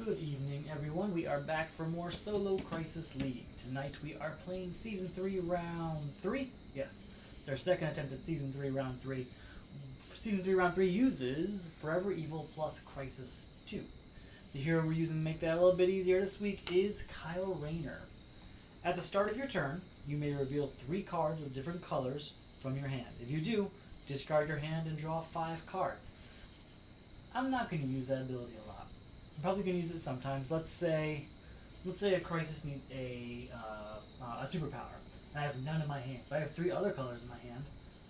Good evening, everyone. We are back for more Solo Crisis League. Tonight we are playing Season 3, Round 3. Yes, it's our second attempt at Season 3, Round 3. Season 3, Round 3 uses Forever Evil plus Crisis 2. The hero we're using to make that a little bit easier this week is Rayner. At the start of your turn, you may reveal 3 cards with different colors from your hand. If you do, discard your hand and draw 5 cards. I'm not going to use that ability a lot. I'm probably going to use it sometimes. Let's say a crisis needs a superpower. I have none in my hand, but I have 3 other colors in my hand.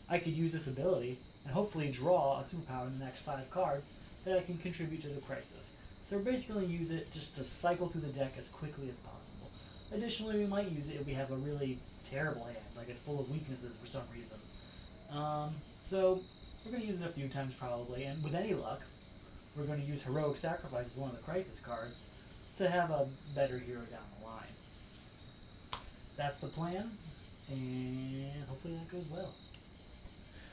I could use this ability and hopefully draw a superpower in the next 5 cards that I can contribute to the crisis. So we're basically going to use it just to cycle through the deck as quickly as possible. Additionally, we might use it if we have a really terrible hand, like it's full of weaknesses for some reason. So we're going to use it a few times probably, and with any luck, we're going to use Heroic Sacrifice as one of the crisis cards to have a better hero down the line. That's the plan, and hopefully that goes well.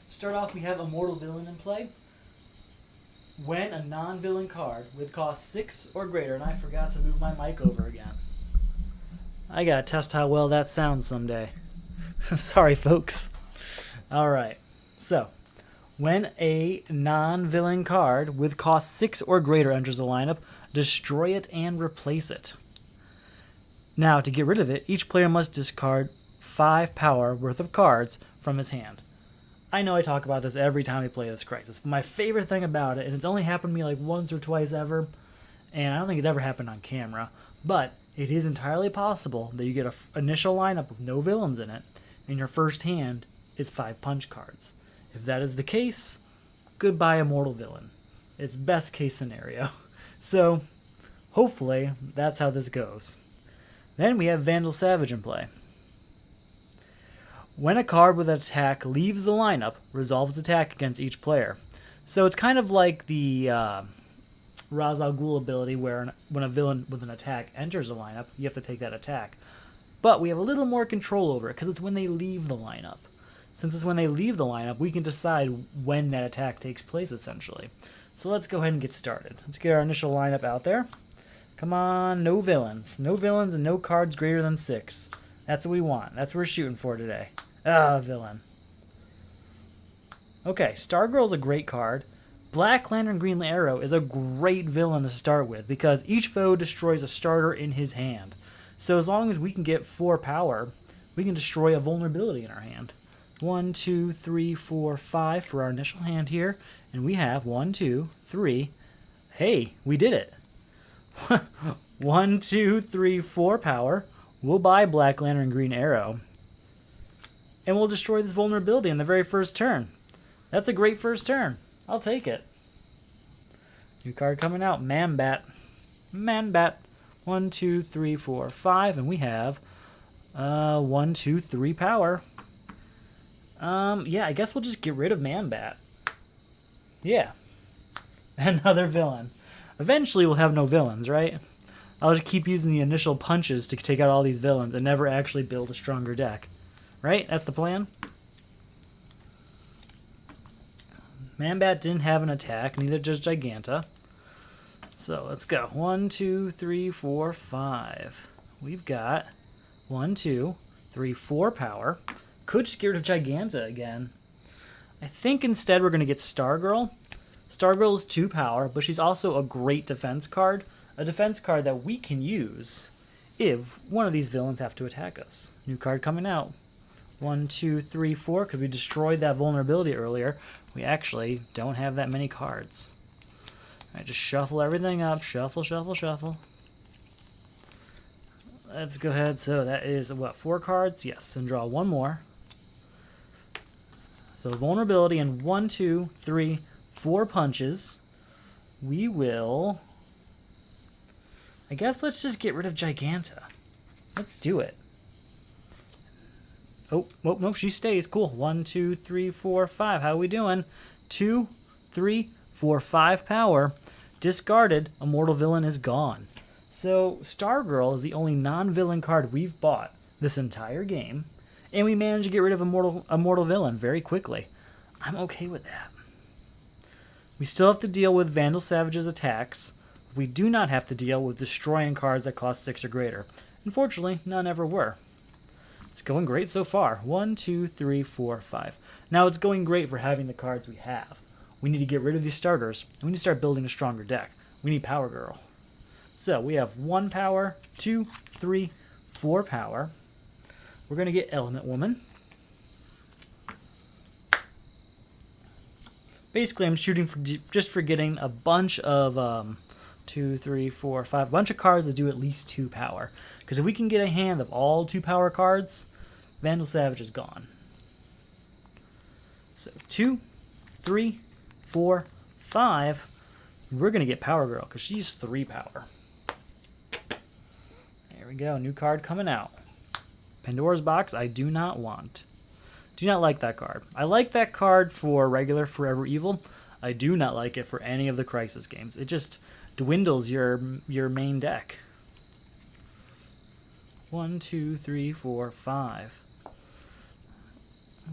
To start off, we have Immortal Villain in play. When a non-villain card with cost 6 or greater, and I forgot to move my mic over again. I gotta test how well that sounds someday. Sorry, folks. Alright, so when a non-villain card with cost 6 or greater enters the lineup, destroy it and replace it. Now, to get rid of it, each player must discard 5 power worth of cards from his hand. I know I talk about this every time we play this crisis, but my favorite thing about it, and it's only happened to me like once or twice ever, and I don't think it's ever happened on camera, but it is entirely possible that you get an initial lineup with no villains in it, and your first hand is 5 punch cards. If that is the case, goodbye Immortal Villain. It's best case scenario. So, hopefully, that's how this goes. Then we have Vandal Savage in play. When a card with an attack leaves the lineup, resolve its attack against each player. So it's kind of like the Ra's al Ghul ability where when a villain with an attack enters the lineup, you have to take that attack. But we have a little more control over it because it's when they leave the lineup. Since it's when they leave the lineup, we can decide when that attack takes place, essentially. So let's go ahead and get started. Let's get our initial lineup out there. Come on, no villains. No villains and no cards greater than 6. That's what we want. That's what we're shooting for today. Villain. Okay, Stargirl's a great card. Black Lantern Green Arrow is a great villain to start with because each foe destroys a starter in his hand. So as long as we can get 4 power, we can destroy a vulnerability in our hand. 1, 2, 3, 4, 5 for our initial hand here. And we have 1, 2, 3. Hey, we did it. 1, 2, 3, 4 power. We'll buy Black Lantern Green Arrow. And we'll destroy this vulnerability in the very first turn. That's a great first turn. I'll take it. New card coming out. Man-Bat. Man-Bat. 1, 2, 3, 4, 5. And we have 1, 2, 3 power. Yeah, I guess we'll just get rid of Man-Bat. Yeah. Another villain. Eventually we'll have no villains, right? I'll just keep using the initial punches to take out all these villains and never actually build a stronger deck. Right? That's the plan? Man-Bat didn't have an attack, neither does Giganta. So let's go. 1, 2, 3, 4, 5. We've got 1, 2, 3, 4 power. Could just get rid of Giganta again. I think instead we're going to get Stargirl. Stargirl is 2 power, but she's also a great defense card. A defense card that we can use if one of these villains have to attack us. New card coming out. 1, 2, 3, 4, because we destroyed that vulnerability earlier. We actually don't have that many cards. Alright, just shuffle everything up. Shuffle, shuffle, shuffle. Let's go ahead. So that is, what, 4 cards? Yes, and draw 1 more. So vulnerability and 1, 2, 3, 4 punches. We will... I guess let's just get rid of Giganta. Let's do it. Oh, no, she stays. Cool. 1, 2, 3, 4, 5. How are we doing? 2, 3, 4, 5 power. Discarded. Immortal Villain is gone. So Stargirl is the only non-villain card we've bought this entire game. And we managed to get rid of Immortal Villain very quickly. I'm okay with that. We still have to deal with Vandal Savage's attacks. we do not have to deal with destroying cards that cost 6 or greater. Unfortunately, none ever were. It's going great so far. 1, 2, 3, 4, 5. Now it's going great for having the cards we have. We need to get rid of these starters, and we need to start building a stronger deck. We need Power Girl. So we have 1 power, 2, 3, 4 power. We're going to get Element Woman. Basically, I'm shooting for just for getting a bunch of 2, 3, 4, 5, a bunch of cards that do at least 2 power. Because if we can get a hand of all 2 power cards, Vandal Savage is gone. So 2, 3, 4, 5. We're going to get Power Girl because she's 3 power. There we go. New card coming out. Pandora's Box I do not want. Do not like that card. I like that card for regular Forever Evil. I do not like it for any of the Crisis games. It just dwindles your main deck. 1, 2, 3, 4, 5.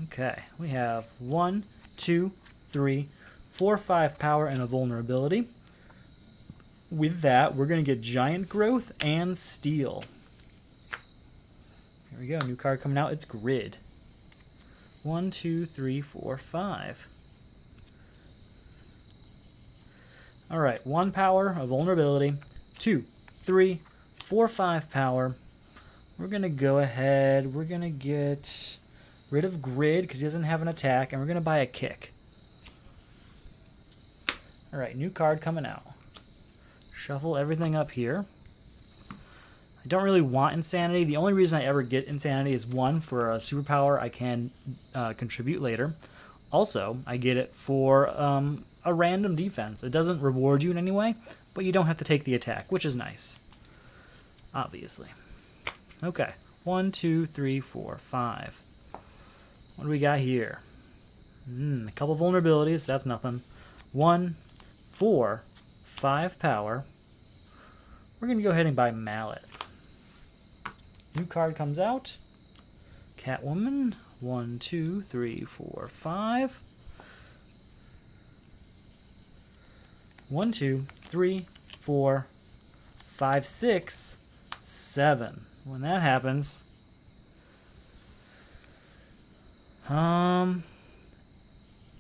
Okay, we have 1, 2, 3, 4, 5 power and a vulnerability. With that, we're going to get Giant Growth and Steel. Here we go, new card coming out. It's Grid. 1, 2, 3, 4, 5. Alright, 1 power, a vulnerability. 2, 3, 4, 5 power. We're going to go ahead. We're going to get rid of Grid because he doesn't have an attack. And we're going to buy a Kick. Alright, new card coming out. Shuffle everything up here. I don't really want Insanity. The only reason I ever get Insanity is 1, for a superpower I can contribute later. Also, I get it for a random defense. It doesn't reward you in any way, but you don't have to take the attack, which is nice. Obviously. Okay, 1, 2, 3, 4, 5. What do we got here? A couple vulnerabilities, that's nothing. 1, 4, 5 power. We're going to go ahead and buy Mallet. New card comes out. Catwoman. 1, 2, 3, 4, 5. 1, 2, 3, 4, 5, 6, 7. When that happens,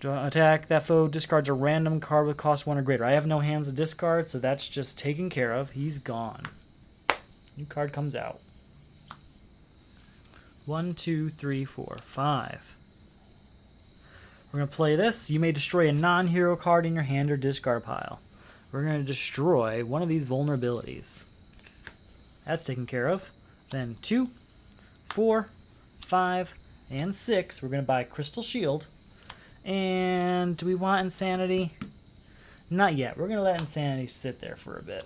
attack that foe discards a random card with cost 1 or greater. I have no hands to discard, so that's just taken care of. He's gone. New card comes out. 1, 2, 3, 4, 5. We're going to play this. You may destroy a non-hero card in your hand or discard pile. We're going to destroy one of these vulnerabilities. That's taken care of. Then 2, 4, 5, and 6. We're going to buy Crystal Shield. And do we want Insanity? Not yet. We're going to let Insanity sit there for a bit.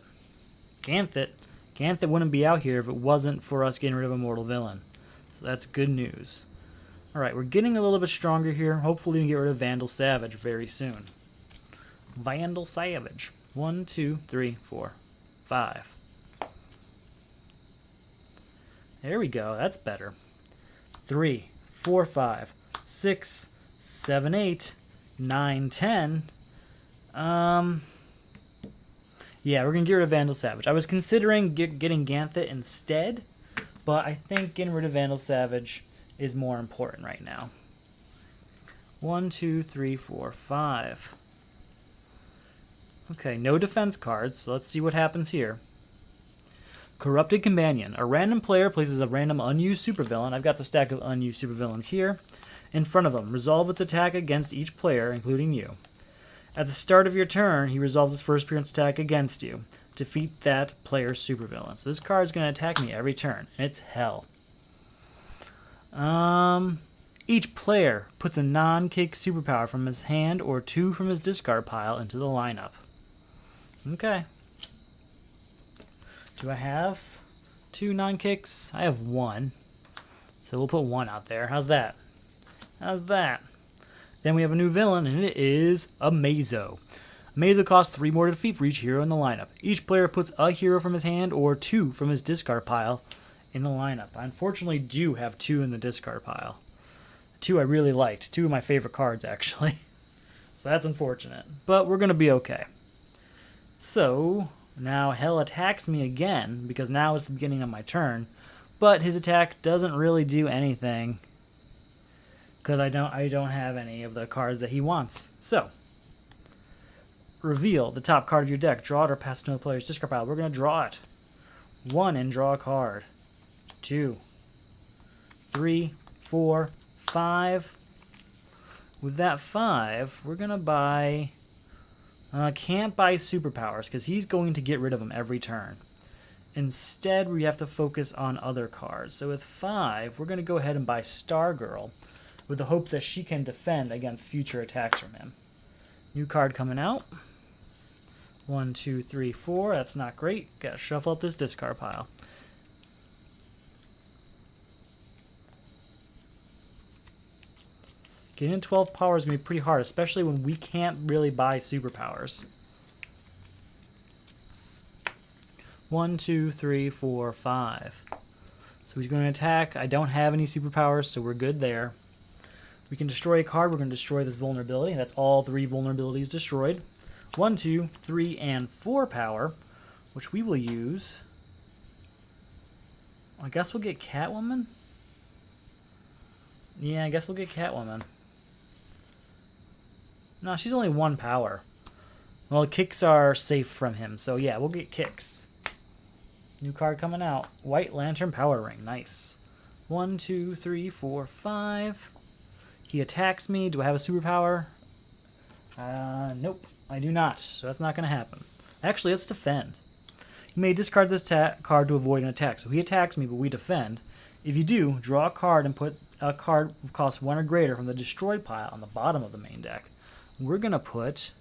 Ganthet. Ganthet wouldn't be out here if it wasn't for us getting rid of a mortal villain. So that's good news. Alright, we're getting a little bit stronger here. Hopefully we can get rid of Vandal Savage very soon. Vandal Savage. 1, 2, 3, 4, 5. There we go. That's better. 3, 4, 5, 6, 7, 8, 9, 10. Yeah, we're going to get rid of Vandal Savage. I was considering getting Ganthet instead, but I think getting rid of Vandal Savage is more important right now. 1, 2, 3, 4, 5. Okay, no defense cards, so let's see what happens here. Corrupted Companion. A random player places a random unused supervillain. I've got the stack of unused supervillains here. In front of him. Resolve its attack against each player, including you. At the start of your turn, he resolves his first appearance attack against you. Defeat that player's supervillain. So this card is going to attack me every turn, and it's hell. Each player puts a non-kick superpower from his hand or 2 from his discard pile into the lineup. Okay. Do I have 2 non-kicks? I have 1. So we'll put 1 out there. How's that? How's that? Then we have a new villain, and it is a Mazo. Mazo costs 3 more to defeat for each hero in the lineup. Each player puts a hero from his hand or 2 from his discard pile in the lineup. I unfortunately do have 2 in the discard pile. 2 I really liked. 2 of my favorite cards, actually. So that's unfortunate. But we're going to be okay. So, Now Hell attacks me again, because now it's the beginning of my turn. But his attack doesn't really do anything, because I don't have any of the cards that he wants. So, reveal the top card of your deck. Draw it or pass it to the player's discard pile. We're going to draw it. 1 and draw a card. 2, 3, 4, 5. With that 5, we're going to buy... can't buy superpowers because he's going to get rid of them every turn. Instead, we have to focus on other cards. So with 5, we're going to go ahead and buy Stargirl with the hopes that she can defend against future attacks from him. New card coming out. 1, 2, 3, 4. That's not great. Got to shuffle up this discard pile. Getting 12 power is going to be pretty hard, especially when we can't really buy superpowers. 1, 2, 3, 4, 5. So he's going to attack. I don't have any superpowers, so we're good there. We can destroy a card. We're going to destroy this vulnerability. That's all 3 vulnerabilities destroyed. 1, 2, 3, and 4 power, which we will use. I guess we'll get Catwoman? Yeah, I guess we'll get Catwoman. No, she's only 1 power. Well, kicks are safe from him, so yeah, we'll get kicks. New card coming out. White Lantern Power Ring. Nice. 1, 2, 3, 4, 5. He attacks me. Do I have a superpower? Nope, I do not, so that's not going to happen. Actually, let's defend. You may discard this card to avoid an attack. So he attacks me, but we defend. If you do, draw a card and put a card with cost 1 or greater from the destroyed pile on the bottom of the main deck. We're going to put...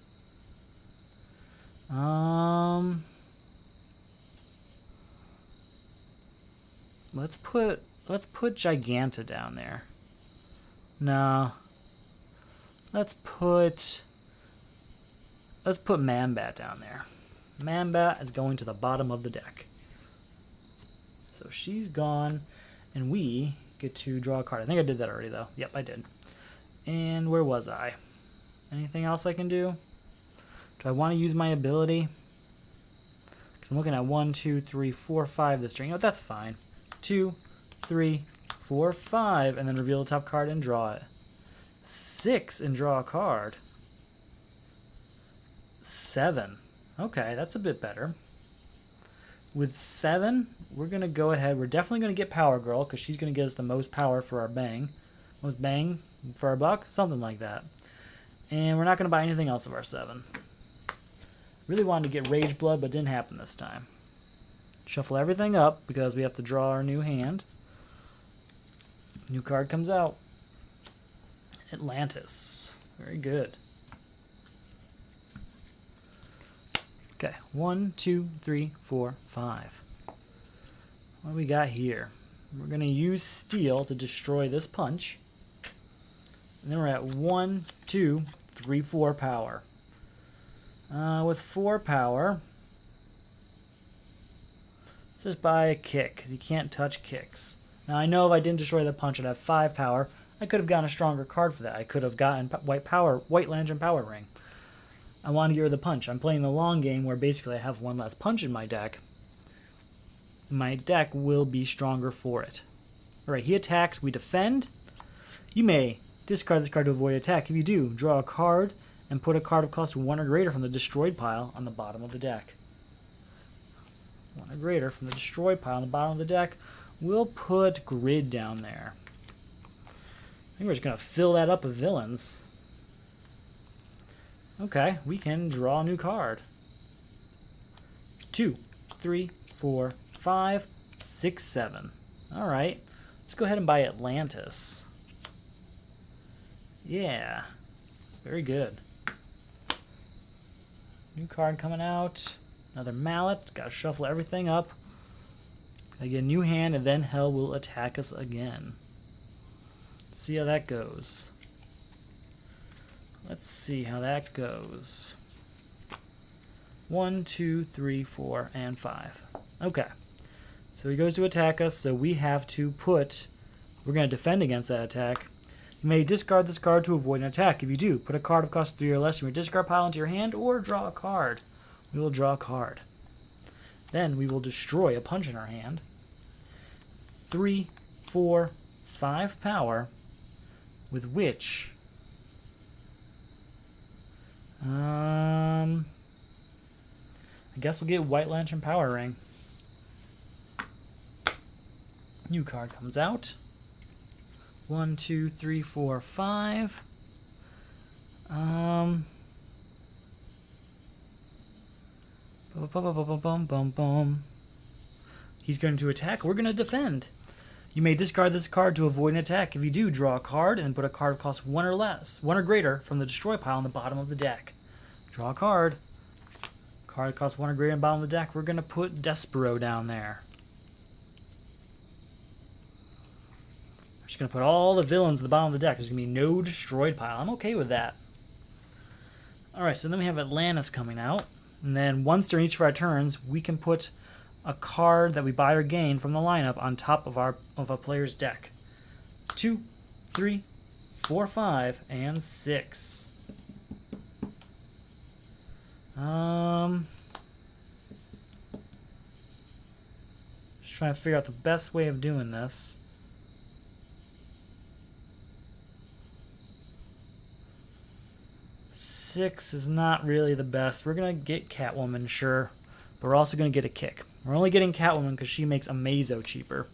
Let's put Giganta down there. No. Let's put Man-Bat down there. Man-Bat is going to the bottom of the deck. So she's gone, and we get to draw a card. I think I did that already, though. Yep, I did. And where was I? Anything else I can do? Do I want to use my ability? Because I'm looking at 1, 2, 3, 4, 5 this turn. You know, that's fine. 2, 3, 4, 5, and then reveal the top card and draw it. 6 and draw a card. 7. Okay, that's a bit better. With 7, we're going to go ahead. We're definitely going to get Power Girl because she's going to get us the most power for our bang. Most bang for our buck? Something like that. And we're not going to buy anything else of our 7. Really wanted to get Rage Blood, but didn't happen this time. Shuffle everything up because we have to draw our new hand. New card comes out. Atlantis. Very good. Okay, 1, 2, 3, 4, 5. What do we got here? We're going to use Steel to destroy this punch. And then we're at 1, 2, 3, 4 power. With 4 power, let's just buy a kick, because he can't touch kicks. Now, I know if I didn't destroy the punch, I'd have 5 power. I could have gotten a stronger card for that. I could have gotten White Lantern Power Ring. I want to get rid of the punch. I'm playing the long game where basically I have 1 less punch in my deck. My deck will be stronger for it. Alright, he attacks. We defend. You may discard this card to avoid attack. If you do, draw a card and put a card of cost 1 or greater from the destroyed pile on the bottom of the deck. 1 or greater from the destroyed pile on the bottom of the deck. We'll put Grid down there. I think we're just going to fill that up with villains. Okay, we can draw a new card. 2, 3, 4, 5, 6, 7. Alright, let's go ahead and buy Atlantis. Yeah, very good. New card coming out. Another Mallet. Gotta shuffle everything up. Gotta get a new hand, and then Hell will attack us again. Let's see how that goes. Let's see how that goes. 1, 2, 3, 4, and 5. Okay. So he goes to attack us, so we have to put... We're going to defend against that attack. You may discard this card to avoid an attack. If you do, put a card of cost 3 or less from your discard pile into your hand, or draw a card. We will draw a card. Then we will destroy a punch in our hand. 3, 4, 5 power, with which I guess we'll get White Lantern Power Ring. New card comes out. 1, 2, 3, 4, 5. He's going to attack. We're going to defend. You may discard this card to avoid an attack. If you do, draw a card and then put a card of cost 1 or less, 1 or greater, from the destroy pile on the bottom of the deck. Draw a card. Card costs 1 or greater on the bottom of the deck. We're going to put Despero down there. We're just going to put all the villains at the bottom of the deck. There's going to be no destroyed pile. I'm okay with that. Alright, so then we have Atlantis coming out. And then once during each of our turns, we can put a card that we buy or gain from the lineup on top of a player's deck. 2, 3, 4, 5, and 6. Just trying to figure out the best way of doing this. Six is not really the best. We're going to get Catwoman, sure. But we're also going to get a kick. We're only getting Catwoman because she makes Amazo cheaper.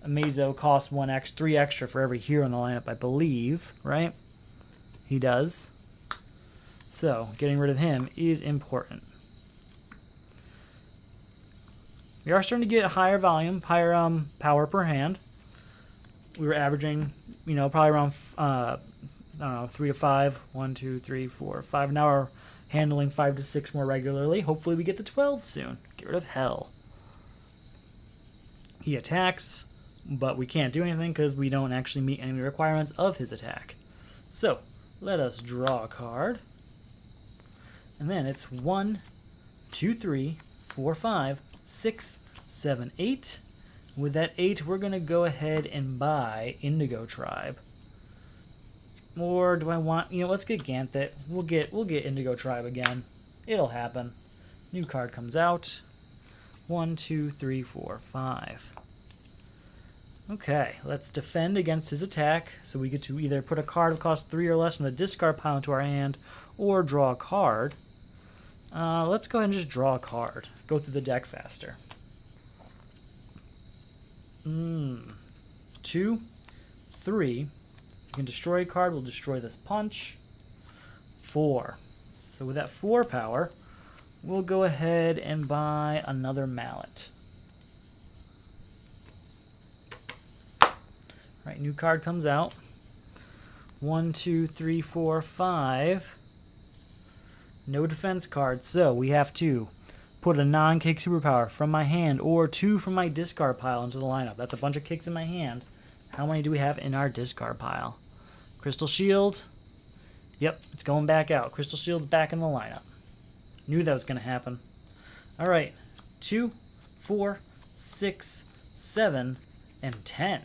Amazo costs 3 extra for every hero in the lineup, I believe, right? He does. So, getting rid of him is important. We are starting to get higher volume, higher power per hand. We were averaging, probably around, I don't know, 3 to 5. 1, 2, 3, 4, 5. Now we're handling 5 to 6 more regularly. Hopefully we get to 12 soon. Get rid of Hell. He attacks, but we can't do anything because we don't actually meet any requirements of his attack. So, let us draw a card. And then it's 1, 2, 3, 4, 5, 6, 7, 8. With that 8, we're going to go ahead and buy Indigo Tribe. Or do I want, let's get Ganthet. We'll get Indigo Tribe again. It'll happen. New card comes out. 1, 2, 3, 4, 5. Okay, let's defend against his attack. So we get to either put a card of cost 3 or less from the discard pile into our hand, or draw a card. Let's go ahead and just draw a card. Go through the deck faster. 2, 3. You can destroy a card, we'll destroy this punch. 4. So with that 4 power, we'll go ahead and buy another mallet. Alright, new card comes out. 1, 2, 3, 4, 5. No defense cards, so we have to put a non-kick superpower from my hand or 2 from my discard pile into the lineup. That's a bunch of kicks in my hand. How many do we have in our discard pile? Crystal Shield. Yep, it's going back out. Crystal Shield's back in the lineup. Knew that was going to happen. Alright, 2, 4, 6, 7, and 10.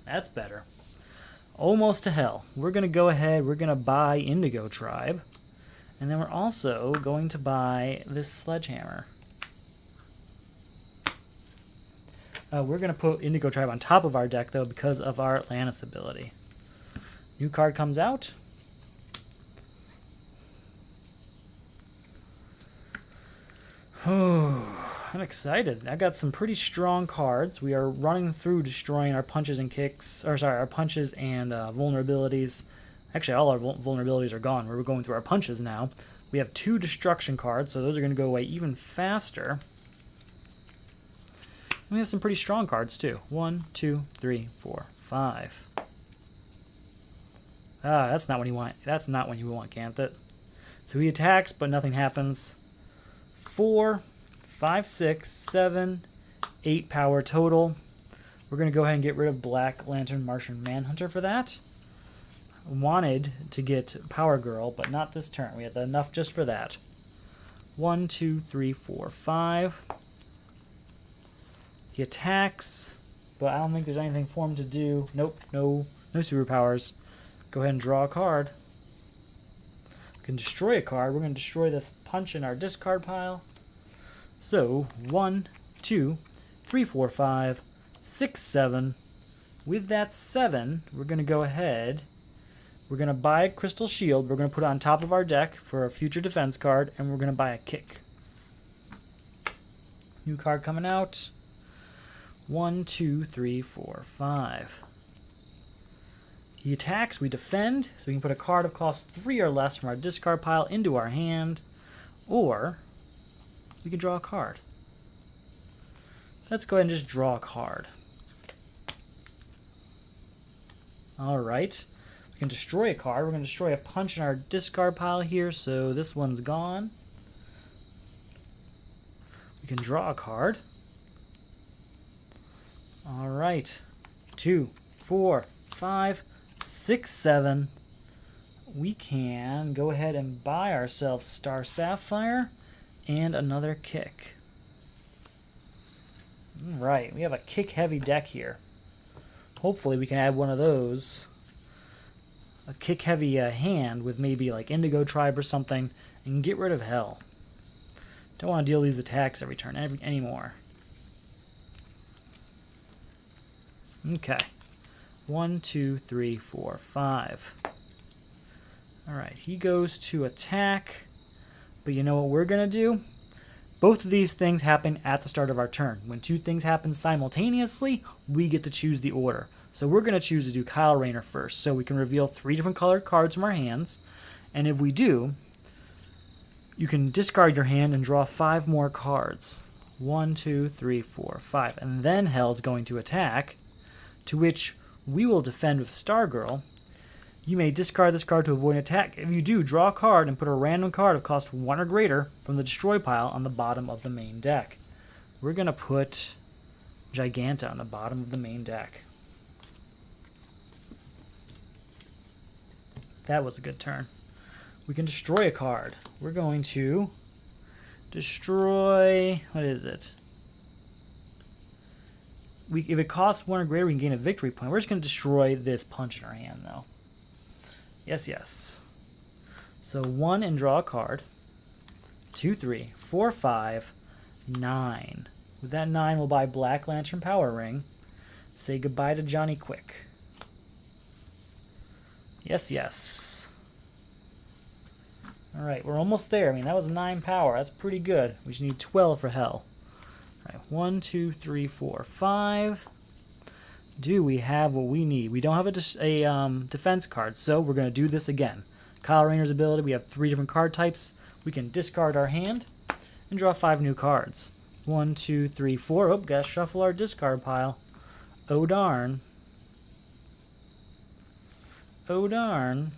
That's better. Almost to Hell. We're going to go ahead, we're going to buy Indigo Tribe. And then we're also going to buy this Sledgehammer. We're going to put Indigo Tribe on top of our deck, though, because of our Atlantis ability. New card comes out. Oh, I'm excited. I got some pretty strong cards. We are running through destroying our punches and kicks, our punches and vulnerabilities. Actually, all our vulnerabilities are gone. We're going through our punches now. We have 2 destruction cards, so those are going to go away even faster. And we have some pretty strong cards, too. 1, 2, 3, 4, 5. Ah, that's not when you want. That's not when you want Ganthet. So he attacks, but nothing happens. 4, 5, 6, 7, 8 power total. We're going to go ahead and get rid of Black Lantern Martian Manhunter for that. Wanted to get Power Girl, but not this turn. We had enough just for that. 1, 2, 3, 4, 5. He attacks, but I don't think there's anything for him to do. Nope, no superpowers. Go ahead and draw a card. We can destroy a card. We're going to destroy this punch in our discard pile. So 1, 2, 3, 4, 5, 6, 7. With that 7, we're going to go ahead. We're going to buy a Crystal Shield. We're going to put it on top of our deck for a future defense card, and we're going to buy a Kick. New card coming out. 1, 2, 3, 4, 5. He attacks, we defend, so we can put a card of cost 3 or less from our discard pile into our hand, or we can draw a card. Let's go ahead and just draw a card. Alright, we can destroy a card. We're going to destroy a punch in our discard pile here, so this one's gone. We can draw a card. Alright, 2, 4, 5, 6, 7. We can go ahead and buy ourselves Star Sapphire and another Kick. Right, we have a kick-heavy deck here. Hopefully we can add one of those. A kick-heavy hand with maybe like Indigo Tribe or something and get rid of Hell. Don't want to deal these attacks every turn anymore. Okay. 1, 2, 3, 4, 5. Alright, he goes to attack. But you know what we're going to do? Both of these things happen at the start of our turn. When two things happen simultaneously, we get to choose the order. So we're going to choose to do Kyle Rayner first, so we can reveal 3 different colored cards from our hands. And if we do, you can discard your hand and draw 5 more cards. 1, 2, 3, 4, 5. And then Hell's going to attack, to which we will defend with Stargirl. You may discard this card to avoid an attack. If you do, draw a card and put a random card of cost 1 or greater from the destroy pile on the bottom of the main deck. We're going to put Giganta on the bottom of the main deck. That was a good turn. We can destroy a card. We're going to destroy... what is it? If it costs 1 or greater, we can gain a victory point. We're just going to destroy this punch in our hand, though. Yes, yes. So 1 and draw a card. 2, 3, 4, 5, 9. With that 9, we'll buy Black Lantern Power Ring. Say goodbye to Johnny Quick. Yes, yes. Alright, we're almost there. I mean, that was 9 power. That's pretty good. We just need 12 for Hell. Alright, 1, 2, 3, 4, 5. Do we have what we need? We don't have a defense card, so we're going to do this again. Kyle Rayner's ability, we have 3 different card types. We can discard our hand and draw 5 new cards. 1, 2, 3, 4. Oh, gotta shuffle our discard pile. Oh, darn. Oh, darn.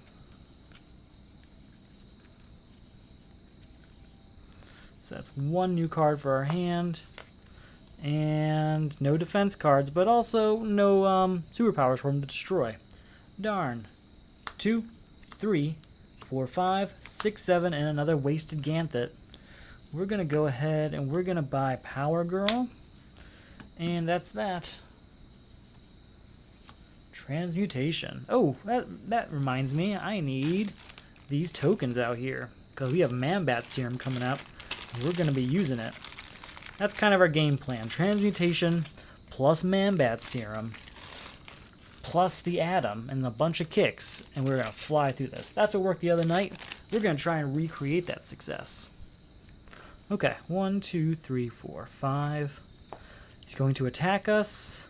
So that's 1 new card for our hand. And no defense cards, but also no superpowers for him to destroy. Darn. 2, 3, 4, 5, 6, 7, and another wasted Ganthet. We're going to go ahead and we're going to buy Power Girl. And that's that. Transmutation. Oh, that reminds me. I need these tokens out here. Because we have Man-Bat Serum coming up. And we're going to be using it. That's kind of our game plan. Transmutation plus Man-Bat Serum plus the Atom and a bunch of kicks, and we're going to fly through this. That's what worked the other night. We're going to try and recreate that success. Okay, 1, 2, 3, 4, 5. He's going to attack us.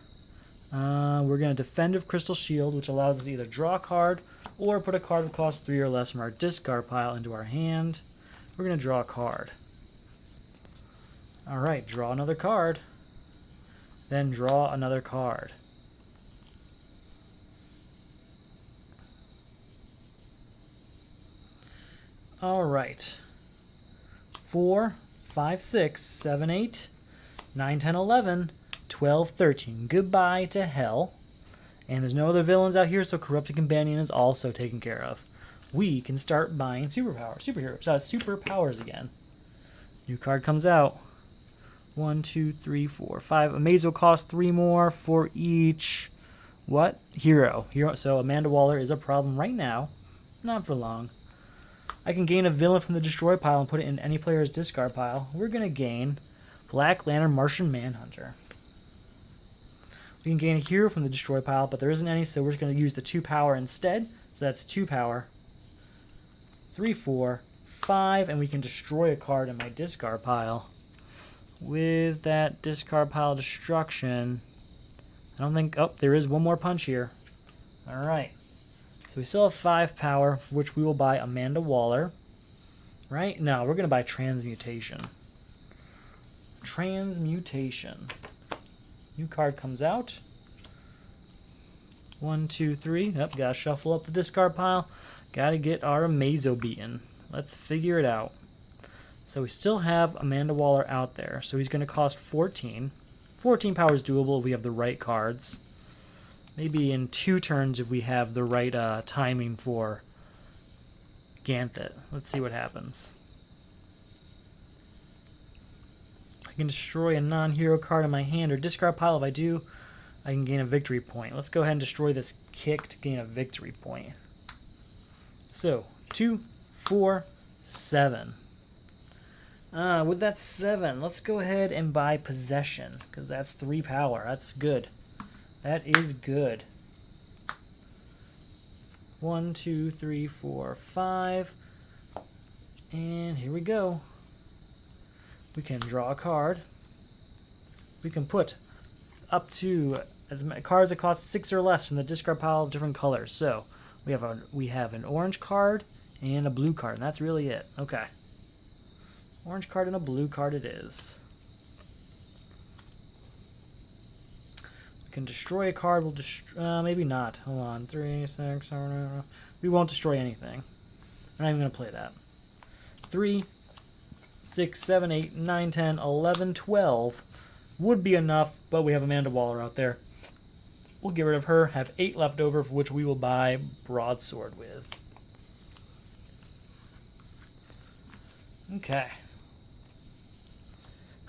We're going to defend with Crystal Shield, which allows us to either draw a card or put a card that costs 3 or less from our discard pile into our hand. We're going to draw a card. Alright, draw another card. Then draw another card. Alright. 4, 5, 6, 7, 8, 9, 10, 11, 12, 13. Goodbye to Hell. And there's no other villains out here, so Corrupted Companion is also taken care of. We can start buying superpowers again. New card comes out. 1, 2, 3, 4, 5. Amaze will cost 3 more for each. What? Hero. So Amanda Waller is a problem right now. Not for long. I can gain a villain from the destroy pile and put it in any player's discard pile. We're going to gain Black Lantern Martian Manhunter. We can gain a hero from the destroy pile, but there isn't any, so we're just going to use the 2 power instead. So that's 2 power. 3, 4, 5, and we can destroy a card in my discard pile. With that discard pile destruction, I don't think... Oh, there is one more punch here. Alright. So we still have 5 power, for which we will buy Amanda Waller. Right? No, we're going to buy Transmutation. Transmutation. New card comes out. 1, 2, 3. Yep, gotta shuffle up the discard pile. Gotta get our Amazo beaten. Let's figure it out. So we still have Amanda Waller out there. So he's going to cost 14. 14 power is doable if we have the right cards. Maybe in 2 turns if we have the right timing for Ganthet. Let's see what happens. I can destroy a non-hero card in my hand or discard pile. If I do, I can gain a victory point. Let's go ahead and destroy this kick to gain a victory point. So, 2, 4, 7. With that 7, let's go ahead and buy Possession, because that's 3 power. That's good. That is good. 1, 2, 3, 4, 5. And here we go. We can draw a card. We can put up to as many cards that cost 6 or less from the discard pile of different colors. So we have an orange card and a blue card, and that's really it. Okay. Orange card and a blue card it is. We can destroy a card. We'll destroy... maybe not. Hold on. 3, 6, 7... We won't destroy anything. I'm not even going to play that. 3, 6, 7, 8, 9, 10, 11, 12 would be enough, but we have Amanda Waller out there. We'll get rid of her, have 8 left over, for which we will buy Broadsword with. Okay.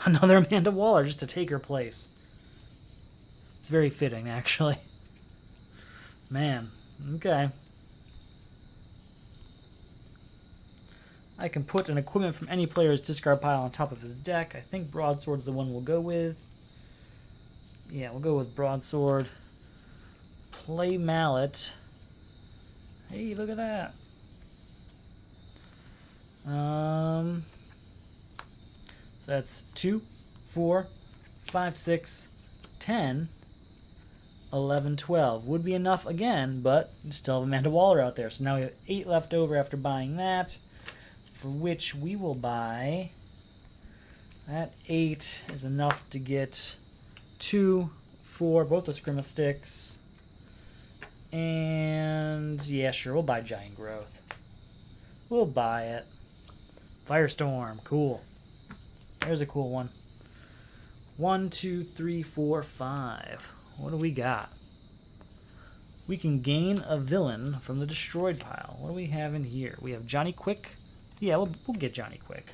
Another Amanda Waller just to take her place. It's very fitting, actually. Man. Okay. I can put an equipment from any player's discard pile on top of his deck. I think Broadsword's the one we'll go with. Yeah, we'll go with Broadsword. Play Mallet. Hey, look at that. So that's 2, 4, 5, 6, 10, 11, 12. Would be enough again, but we still have Amanda Waller out there. So now we have 8 left over after buying that, for which we will buy... That 8 is enough to get 2, 4, both the Scrimmage Sticks. And yeah, sure, we'll buy Giant Growth. We'll buy it. Firestorm, cool. There's a cool one. 1, 2, 3, 4, 5. What do we got? We can gain a villain from the destroyed pile. What do we have in here? We have Johnny Quick. Yeah, we'll get Johnny Quick.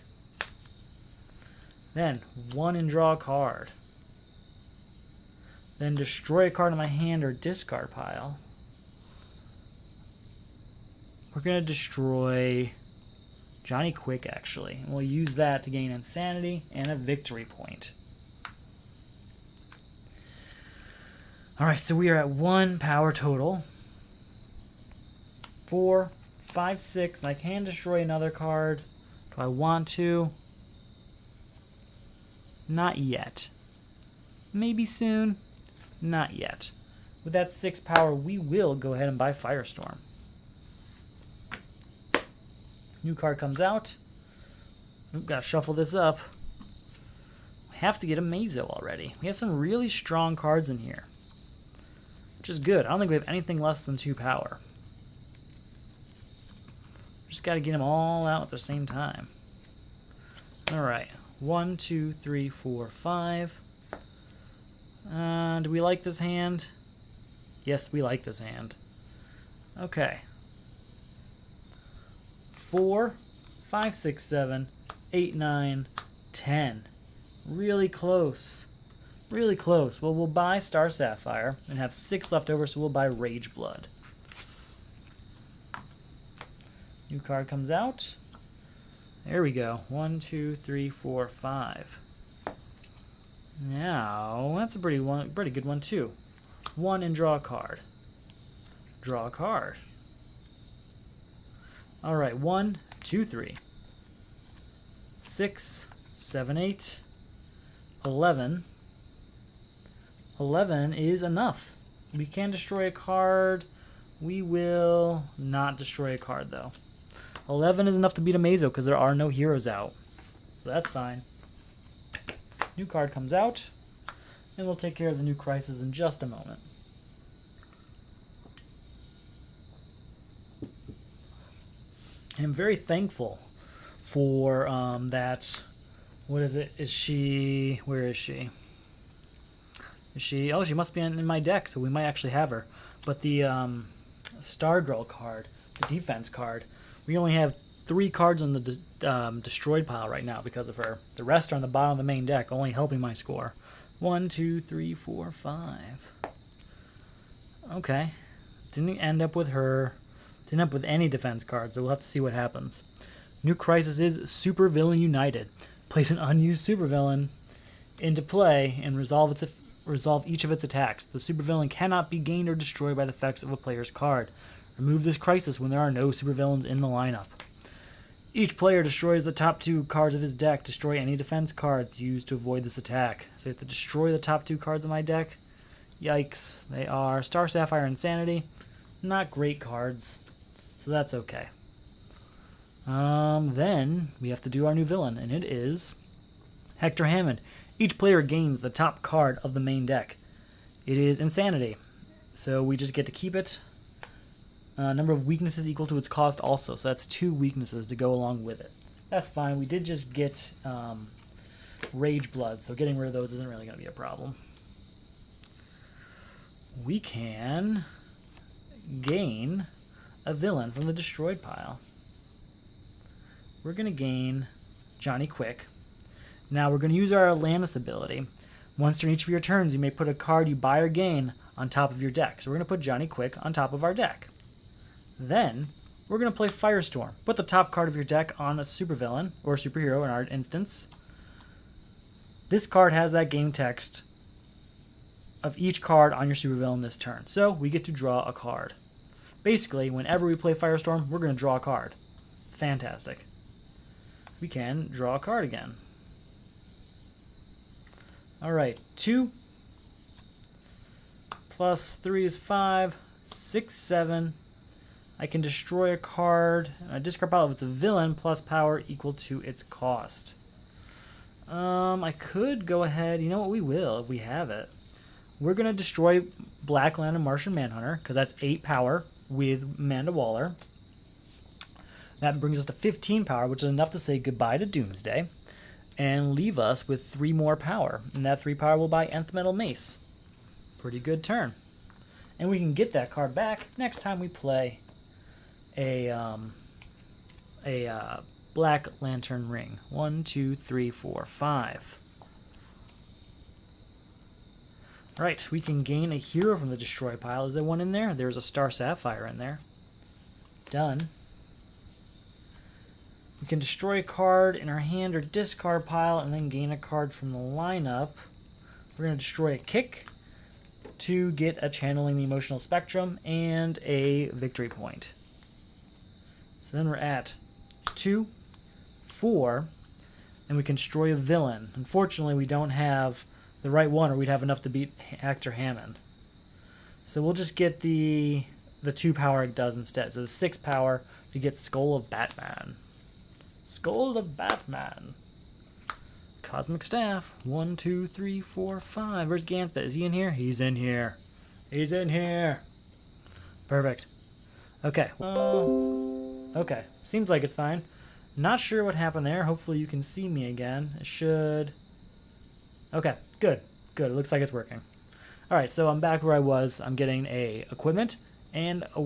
Then 1 and draw a card. Then destroy a card in my hand or discard pile. We're going to destroy Johnny Quick, actually. And we'll use that to gain Insanity and a victory point. Alright, so we are at 1 power total. 4, 5, 6. And I can destroy another card. Do I want to? Not yet. Maybe soon. Not yet. With that 6 power, we will go ahead and buy Firestorm. New card comes out. Ooh, gotta shuffle this up. We have to get a Mazo already. We have some really strong cards in here, which is good. I don't think we have anything less than 2 power. Just gotta get them all out at the same time. Alright. 1, 2, 3, 4, 5. Do we like this hand? Yes, we like this hand. Okay. 4, 5, 6, 7, 8, 9, 10. Really close. Really close. Well, we'll buy Star Sapphire and have 6 left over, so we'll buy Rage Blood. New card comes out. There we go. 1, 2, 3, 4, 5. Now, that's a pretty good one too. 1 and draw a card. Draw a card. All right, 1, 2, 3, 6, 7, 8, 11. 11 is enough. We can destroy a card. We will not destroy a card, though. 11 is enough to beat a Mazo because there are no heroes out. So that's fine. New card comes out, and we'll take care of the new crisis in just a moment. I'm very thankful for that. What is it? Is she? Where is she? Is she? Oh, she must be in my deck, so we might actually have her. But the Stargirl card, the defense card, we only have 3 cards on the destroyed pile right now because of her. The rest are on the bottom of the main deck, only helping my score. 1, 2, 3, 4, 5. Okay. Didn't end up with her. Didn't end up with any defense cards, so we'll have to see what happens. New crisis is Supervillain United. Place an unused supervillain into play and resolve each of its attacks. The supervillain cannot be gained or destroyed by the effects of a player's card. Remove this crisis when there are no supervillains in the lineup. Each player destroys the top 2 cards of his deck. Destroy any defense cards used to avoid this attack. So you have to destroy the top 2 cards of my deck. Yikes. They are Star Sapphire Insanity. Not great cards, so that's okay. Then we have to do our new villain, and it is Hector Hammond. Each player gains the top card of the main deck. It is Insanity, so we just get to keep it. Number of weaknesses equal to its cost also, so that's 2 weaknesses to go along with it. That's fine. We did just get Rage Blood, so getting rid of those isn't really going to be a problem. We can gain a villain from the destroyed pile. We're going to gain Johnny Quick. Now we're going to use our Atlantis ability. Once during each of your turns, you may put a card you buy or gain on top of your deck. So we're going to put Johnny Quick on top of our deck. Then we're going to play Firestorm. Put the top card of your deck on a supervillain, or superhero in our instance. This card has that game text of each card on your supervillain this turn. So we get to draw a card. Basically, whenever we play Firestorm, we're going to draw a card. It's fantastic. We can draw a card again. Alright, 2 plus 3 is 5, 6, 7. I can destroy a card. A discard pile if it's a villain plus power equal to its cost. I could go ahead. You know what? We will if we have it. We're going to destroy Black Lantern Martian Manhunter because that's 8 power with Amanda Waller. That brings us to 15 power, which is enough to say goodbye to Doomsday and leave us with 3 more power. And that 3 power will buy Nth Metal Mace. Pretty good turn. And we can get that card back next time we play a Black Lantern Ring. 1, 2, 3, 4, 5. Right, we can gain a hero from the destroy pile. Is there one in there? There's a Star Sapphire in there. Done. We can destroy a card in our hand or discard pile and then gain a card from the lineup. We're going to destroy a Kick to get a Channeling the Emotional Spectrum and a victory point. So then we're at 2, 4, and we can destroy a villain. Unfortunately, we don't have the right one, or we'd have enough to beat Hector Hammond. So we'll just get the 2 power it does instead. So the 6 power to get Skull of Batman. Skull of Batman. Cosmic Staff. 1, 2, 3, 4, 5. Where's Gantha? Is he in here? He's in here. He's in here. Perfect. Okay. Okay. Seems like it's fine. Not sure what happened there. Hopefully you can see me again. It should. Okay. Good. Good. It looks like it's working. Alright, so I'm back where I was. I'm getting a equipment and a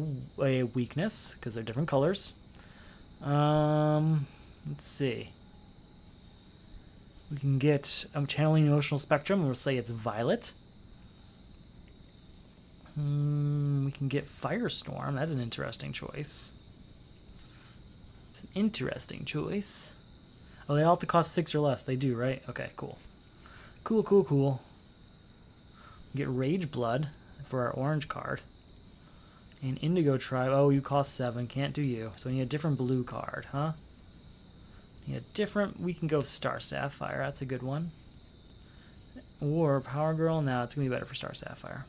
weakness because they're different colors. Let's see. We can get Channeling Emotional Spectrum. We'll say it's Violet. We can get Firestorm. That's an interesting choice. It's an interesting choice. Oh, they all have to cost 6 or less. They do, right? Okay, cool. Cool, cool, cool. Get Rage Blood for our orange card. And Indigo Tribe. Oh, you cost 7. Can't do you. So we need a different blue card, huh? Need a different... We can go Star Sapphire. That's a good one. Or Power Girl. No, it's going to be better for Star Sapphire.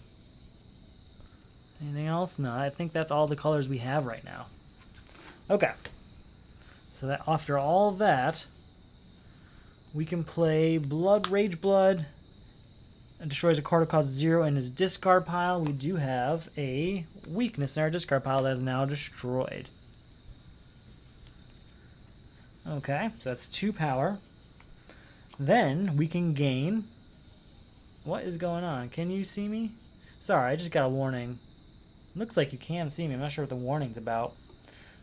Anything else? No, I think that's all the colors we have right now. Okay. So that after all of that, we can play Rage Blood. It destroys a card that costs 0 in his discard pile. We do have a weakness in our discard pile that is now destroyed. Okay, so that's 2 power. Then we can gain... What is going on? Can you see me? Sorry, I just got a warning. Looks like you can see me. I'm not sure what the warning's about.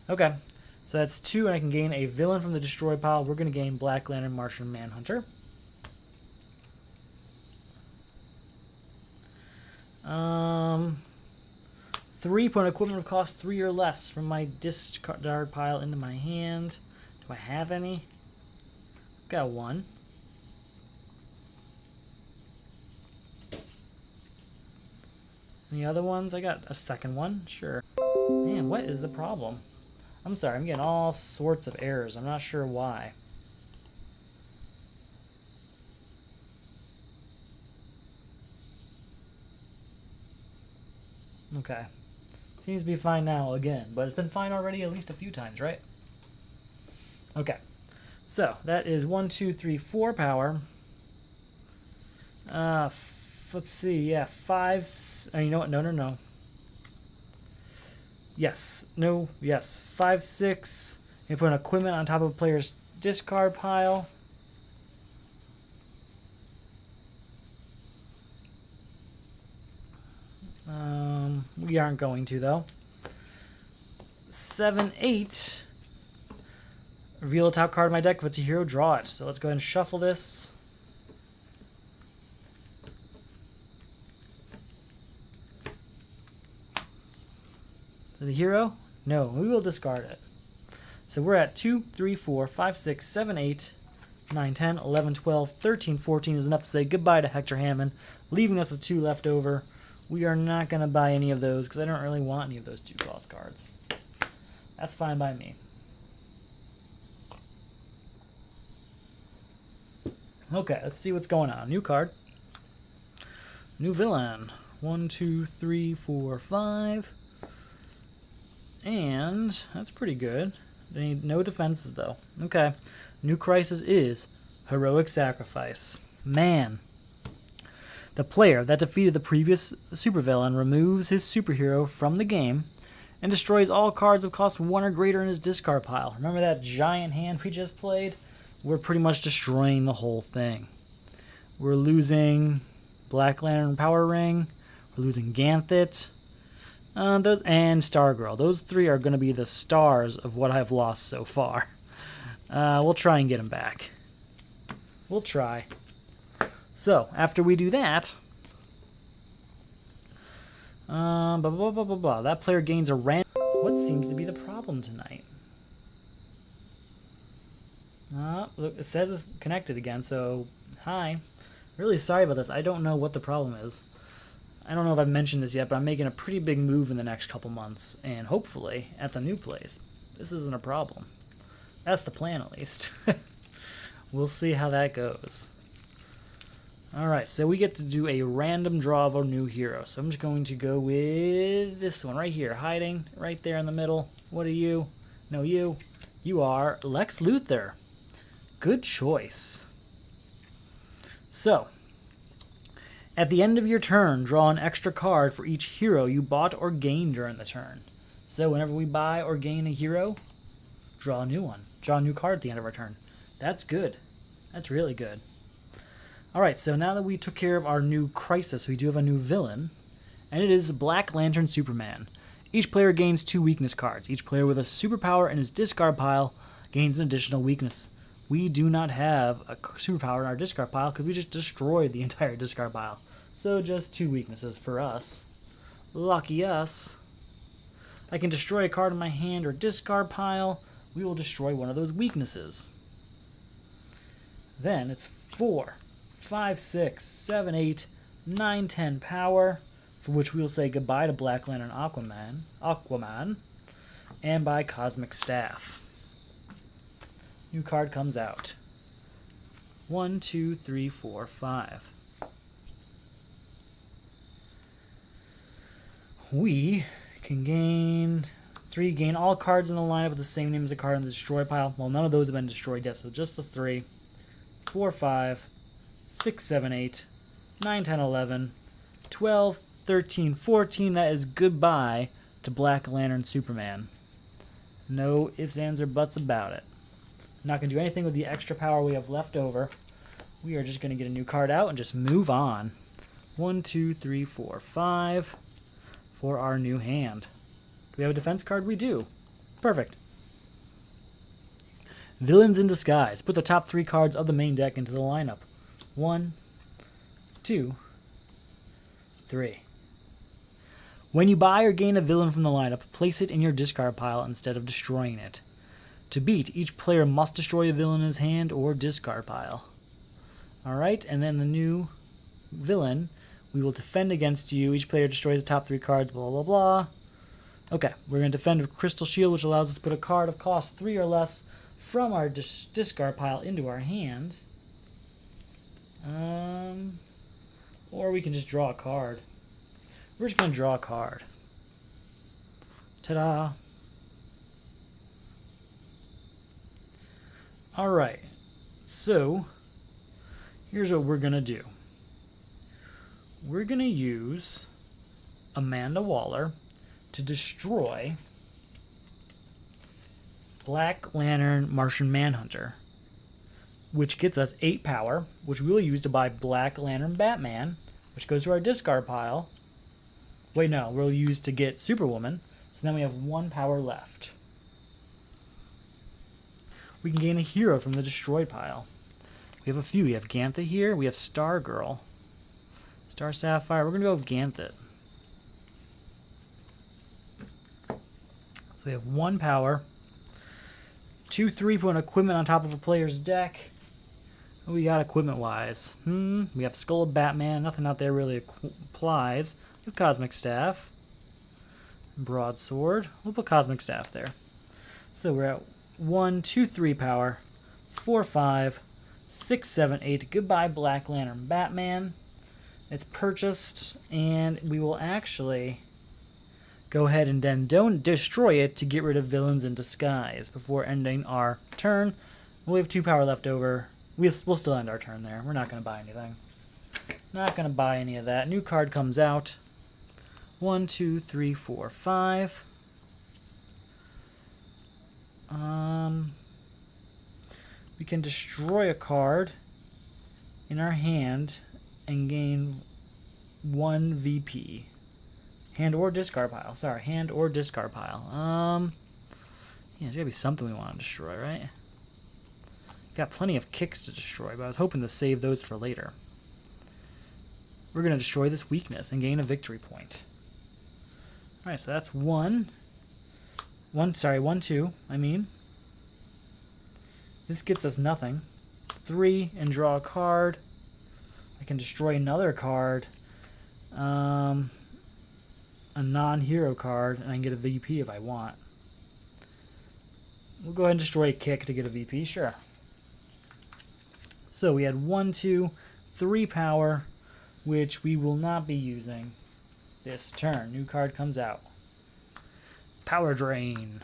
Okay, so that's 2, and I can gain a villain from the destroy pile. We're going to gain Black Lantern Martian Manhunter. 3, put an equipment of cost 3 or less from my discard pile into my hand. Do I have any? Got 1. Any other ones? I got a second one. Sure. Man, what is the problem? I'm sorry, I'm getting all sorts of errors. I'm not sure why. Okay. Seems to be fine now again, but it's been fine already at least a few times, right? Okay. So, that is 1, 2, 3, 4 power. Let's see, yeah, 5... you know what? No. Yes. No. Yes. 5, 6. You put an equipment on top of a player's discard pile. We aren't going to, though. 7, 8. Reveal a top card of my deck. If it's a hero, draw it. So let's go ahead and shuffle this. Is it a hero? No, we will discard it. So we're at 2, 3, 4, 5, 6, 7, 8, 9, 10, 11, 12, 13, 14 is enough to say goodbye to Hector Hammond, leaving us with 2 left over. We are not going to buy any of those because I don't really want any of those 2 cost cards. That's fine by me. Okay, let's see what's going on. New card. New villain. 1, 2, 3, 4, 5. And that's pretty good. They need no defenses, though. Okay. New crisis is Heroic Sacrifice. Man. The player that defeated the previous supervillain removes his superhero from the game and destroys all cards of cost 1 or greater in his discard pile. Remember that giant hand we just played? We're pretty much destroying the whole thing. We're losing Black Lantern Power Ring. We're losing Ganthet. And Stargirl. Those 3 are going to be the stars of what I've lost so far. We'll try and get them back. We'll try. So, after we do that... That player gains a random... What seems to be the problem tonight? Look, it says it's connected again, so... Hi. Really sorry about this. I don't know what the problem is. I don't know if I've mentioned this yet, but I'm making a pretty big move in the next couple months, and hopefully, at the new place, this isn't a problem. That's the plan, at least. We'll see how that goes. Alright, so we get to do a random draw of a new hero. So I'm just going to go with this one right here, hiding right there in the middle. What are you? No, you. You are Lex Luthor. Good choice. So, at the end of your turn, draw an extra card for each hero you bought or gained during the turn. So whenever we buy or gain a hero, draw a new one. Draw a new card at the end of our turn. That's good. That's really good. Alright, so now that we took care of our new crisis, we do have a new villain, and it is Black Lantern Superman. Each player gains 2 weakness cards. Each player with a superpower in his discard pile gains an additional weakness. We do not have a superpower in our discard pile because we just destroyed the entire discard pile. So just 2 weaknesses for us. Lucky us. I can destroy a card in my hand or discard pile. We will destroy one of those weaknesses. Then it's 4, 5, 6, 7, 8, 9, 10 power, for which we will say goodbye to Black Lantern Aquaman, and by Cosmic Staff. New card comes out. 1, 2, 3, 4, 5. We can gain all cards in the lineup with the same name as the card in the destroy pile. Well, none of those have been destroyed yet, so just the 3, 4, 5, 6, 7, 8, 9, 10, 11, 12, 13, 14. That is goodbye to Black Lantern Superman. No ifs, ands, or buts about it. Not going to do anything with the extra power we have left over. We are just going to get a new card out and just move on. 1, 2, 3, 4, 5 for our new hand. Do we have a defense card? We do. Perfect. Villains in Disguise. Put the top 3 cards of the main deck into the lineup. 1, 2, 3. When you buy or gain a villain from the lineup, place it in your discard pile instead of destroying it. To beat, each player must destroy a villain in his hand or discard pile. Alright, and then the new villain, we will defend against you. Each player destroys the top 3 cards, blah, blah, blah. Okay, we're going to defend with Crystal Shield, which allows us to put a card of cost 3 or less from our discard pile into our hand. Or we can just draw a card. We're just going to draw a card. Ta-da! Alright, so here's what we're going to do. We're going to use Amanda Waller to destroy Black Lantern Martian Manhunter, which gets us 8 power, which we will use to buy Black Lantern Batman, which goes to our discard pile. Wait, no, we'll use to get Superwoman, so then we have 1 power left. We can gain a hero from the destroy pile. We have a few. We have Ganthet here. We have Stargirl. Star Sapphire. We're going to go with Ganthet. So we have 1 power. 2 3-point equipment on top of a player's deck. What we got equipment-wise? We have Skull of Batman. Nothing out there really applies. We have Cosmic Staff. Broadsword. We'll put Cosmic Staff there. So we're at 1, 2, 3 power. 4, 5, 6, 7, 8. Goodbye, Black Lantern Batman. It's purchased, and we will actually go ahead and then don't destroy it to get rid of Villains in Disguise before ending our turn. We have 2 power left over. We'll still end our turn there. We're not going to buy anything. Not going to buy any of that. New card comes out. 1, 2, 3, 4, 5. We can destroy a card in our hand and gain 1 VP. Hand or discard pile. Sorry, hand or discard pile. Yeah, there's gotta be something we want to destroy, right? Got plenty of kicks to destroy, but I was hoping to save those for later. We're gonna destroy this weakness and gain a victory point. Alright, so that's 1, 2, I mean. This gets us nothing. 3 and draw a card. I can destroy another card. A non-hero card, and I can get a VP if I want. We'll go ahead and destroy a kick to get a VP, sure. So we had 1, 2, 3 power, which we will not be using this turn. New card comes out. Power Drain.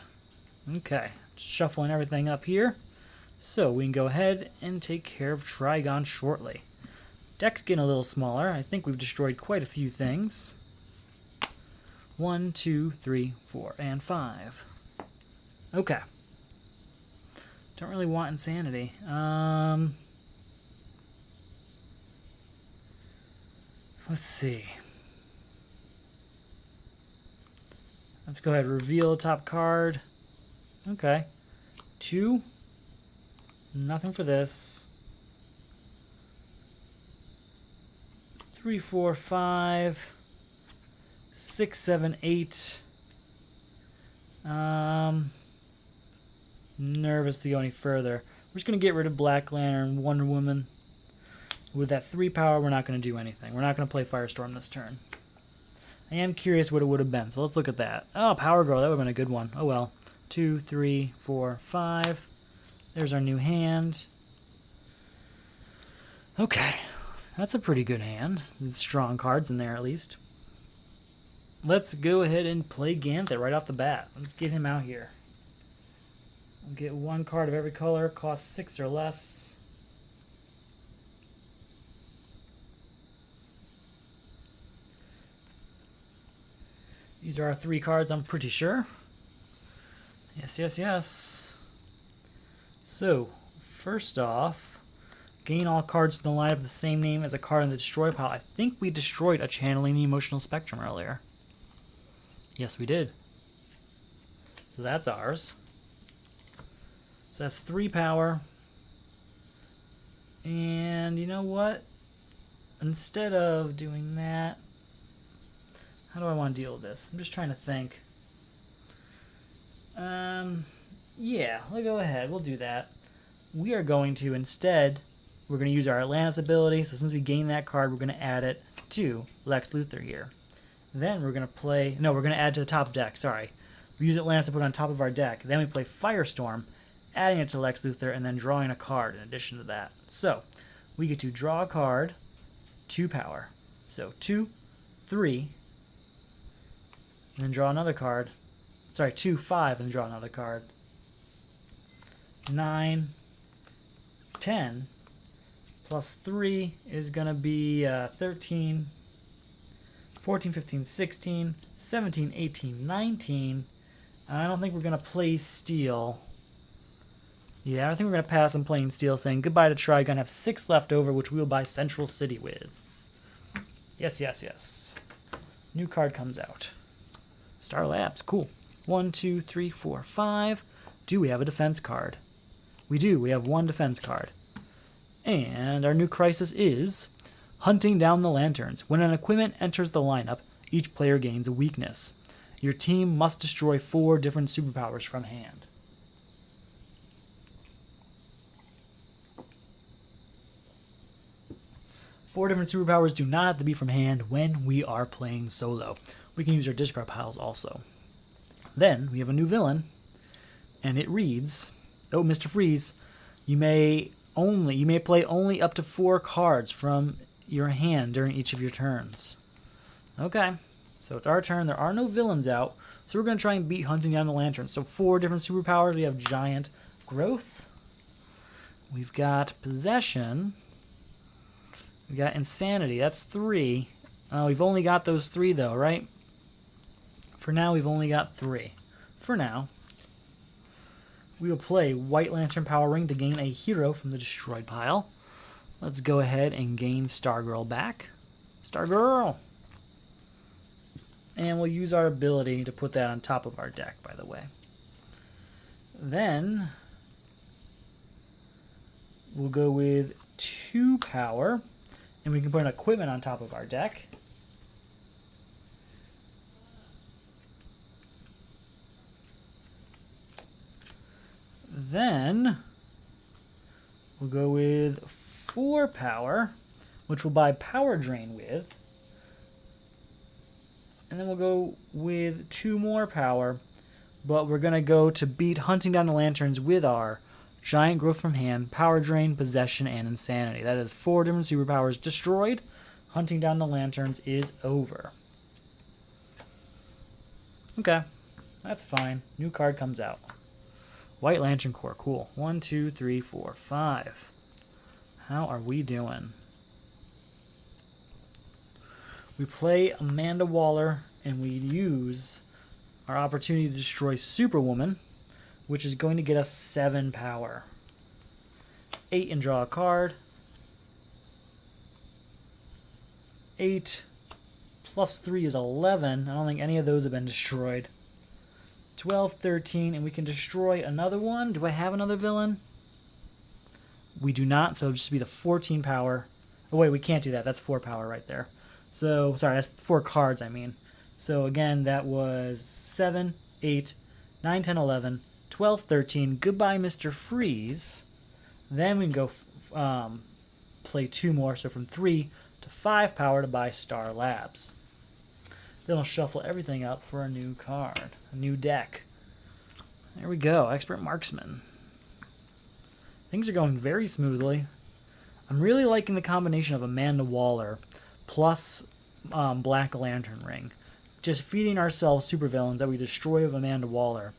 Okay, shuffling everything up here. So we can go ahead and take care of Trigon shortly. Deck's getting a little smaller. I think we've destroyed quite a few things. 1, 2, 3, 4, and 5. Okay. Don't really want Insanity. Let's see. Let's go ahead and reveal a top card. Okay. 2. Nothing for this. 3, 4, 5. 6, 7, 8. Nervous to go any further. We're just going to get rid of Black Lantern, Wonder Woman. With that 3 power, we're not going to do anything. We're not going to play Firestorm this turn. I am curious what it would have been, so let's look at that. Oh, Power Girl, that would have been a good one. Oh well. 2, 3, 4, 5. There's our new hand. Okay, that's a pretty good hand. There's strong cards in there at least. Let's go ahead and play Ganthet right off the bat. Let's get him out here. We'll get 1 card of every color, costs 6 or less. These are our 3 cards, I'm pretty sure. Yes, yes, yes. So, first off, gain all cards from the line of the same name as a card in the destroy pile. I think we destroyed a Channeling the Emotional Spectrum earlier. Yes, we did. So that's ours. So that's 3 power. And you know what? Instead of doing that, how do I want to deal with this? I'm just trying to think. Yeah, let's go ahead. We'll do that. We are going to, instead, we're going to use our Atlantis ability. So since we gained that card, we're going to add it to Lex Luthor here. Then we're going to play... No, we're going to add to the top deck. Sorry. We use Atlantis to put on top of our deck. Then we play Firestorm, adding it to Lex Luthor, and then drawing a card in addition to that. So, we get to draw a card, 2 power. So, 2, 3... and then draw another card. Sorry, 2, 5, and draw another card. 9, 10, plus 3 is going to be 13, 14, 15, 16, 17, 18, 19. I don't think we're going to play Steel. Yeah, I think we're going to pass on playing Steel, saying goodbye to Trigon. Have 6 left over, which we will buy Central City with. Yes, yes, yes. New card comes out. Star Labs, cool. 1, 2, 3, 4, 5. Do we have a defense card? We do. We have 1 defense card. And our new crisis is Hunting Down the Lanterns. When an equipment enters the lineup, each player gains a weakness. Your team must destroy 4 different superpowers from hand. Four different superpowers do not have to be from hand when we are playing solo. We can use our discard piles also. Then we have a new villain, and it reads, "Oh, Mr. Freeze, you may play only up to 4 cards from your hand during each of your turns." Okay, so it's our turn. There are no villains out, so we're going to try and beat Hunting Down the Lanterns. So 4 different superpowers. We have Giant Growth. We've got Possession. We've got Insanity. That's 3. We've only got those 3 though, right? For now, we've only got 3. For now, we will play White Lantern Power Ring to gain a hero from the destroyed pile. Let's go ahead and gain Stargirl back. Stargirl! And we'll use our ability to put that on top of our deck, by the way. Then, we'll go with 2 power, and we can put an equipment on top of our deck. Then we'll go with 4 power, which we'll buy Power Drain with. And then we'll go with 2 more power, but we're going to go to beat Hunting Down the Lanterns with our Giant Growth from hand, Power Drain, Possession, and Insanity. That is 4 different superpowers destroyed. Hunting Down the Lanterns is over. Okay, that's fine. New card comes out. White Lantern Corps, cool. 1, 2, 3, 4, 5. How are we doing? We play Amanda Waller, and we use our opportunity to destroy Superwoman, which is going to get us 7 power. 8 and draw a card. 8 plus 3 is 11. I don't think any of those have been destroyed. 12, 13, and we can destroy another one. Do I have another villain? We do not, so it'll just be the 14 power. Oh, wait, we can't do that. That's 4 power right there. So, sorry, that's 4 cards, I mean. So, again, that was 7, 8, 9, 10, 11, 12, 13. Goodbye, Mr. Freeze. Then we can go play 2 more, so from 3 to 5 power to buy Star Labs. Then I'll shuffle everything up for a new card, a new deck. There we go, Expert Marksman. Things are going very smoothly. I'm really liking the combination of Amanda Waller plus Black Lantern Ring. Just feeding ourselves supervillains that we destroy with Amanda Waller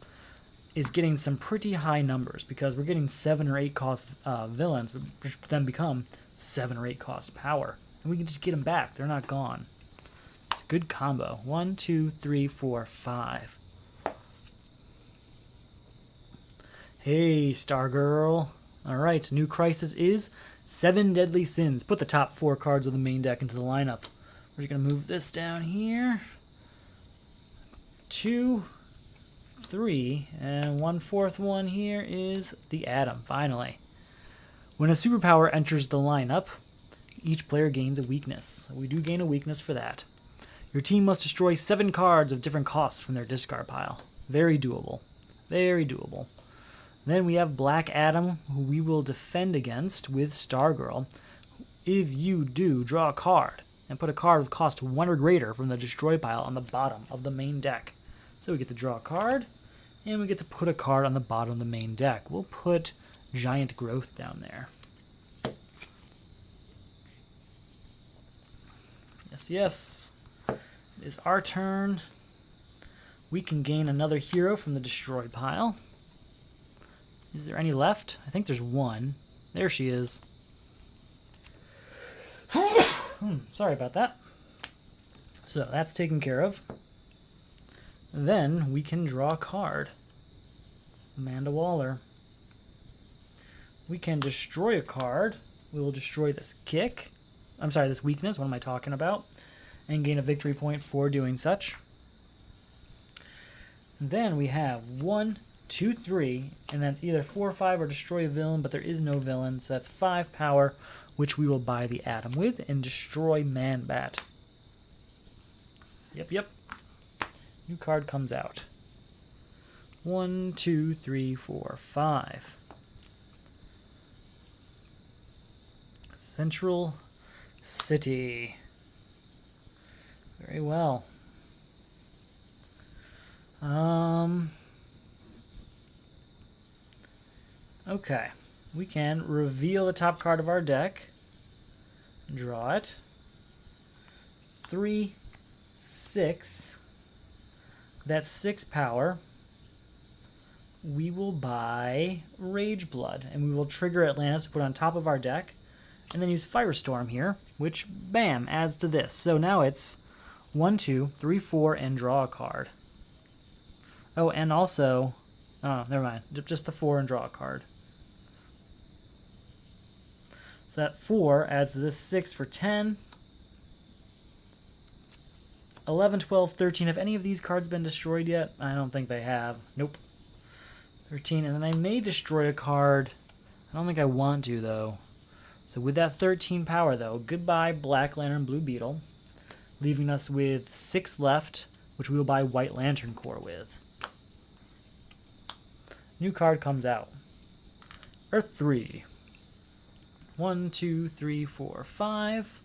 is getting some pretty high numbers because we're getting 7 or 8 cost villains, which then become 7 or 8 cost power. And we can just get them back. They're not gone. It's a good combo. 1, 2, 3, 4, 5. Hey, Stargirl. Alright, new crisis is 7 Deadly Sins. Put the top 4 cards of the main deck into the lineup. We're just going to move this down here. 2, 3, and 1/4 one here is the Atom, finally. When a superpower enters the lineup, each player gains a weakness. We do gain a weakness for that. Your team must destroy 7 cards of different costs from their discard pile. Very doable. Very doable. Then we have Black Adam, who we will defend against with Stargirl. If you do, draw a card, and put a card with cost 1 or greater from the destroy pile on the bottom of the main deck. So we get to draw a card, and we get to put a card on the bottom of the main deck. We'll put Giant Growth down there. Yes, yes. It is our turn. We can gain another hero from the destroy pile. Is there any left? I think there's one. There she is. Sorry about that. So that's taken care of. Then we can draw a card. Amanda Waller. We can destroy a card. We will destroy this kick. I'm sorry, this weakness. What am I talking about? And gain a victory point for doing such. Then we have 1, 2, 3, and that's either 4 or 5 or destroy a villain, but there is no villain, so that's 5 power, which we will buy the Atom with, and destroy Man-Bat. Yep, yep. New card comes out. 1, 2, 3, 4, 5. Central City. Very well. Okay. We can reveal the top card of our deck. Draw it. 3, 6. That's 6 power. We will buy Rage Blood, and we will trigger Atlantis to put on top of our deck, and then use Firestorm here, which, bam, adds to this. So now it's 1, 2, 3, 4, and draw a card. Oh, and also, oh, never mind, just the 4 and draw a card. So that 4 adds to this 6 for 10. 11, 12, 13. Have any of these cards been destroyed yet? I don't think they have. Nope. 13, and then I may destroy a card. I don't think I want to, though. So with that 13 power, though, goodbye Black Lantern Blue Beetle, leaving us with 6 left, which we will buy White Lantern Core with. New card comes out. Earth 3. 1, 2, 3, 4, 5.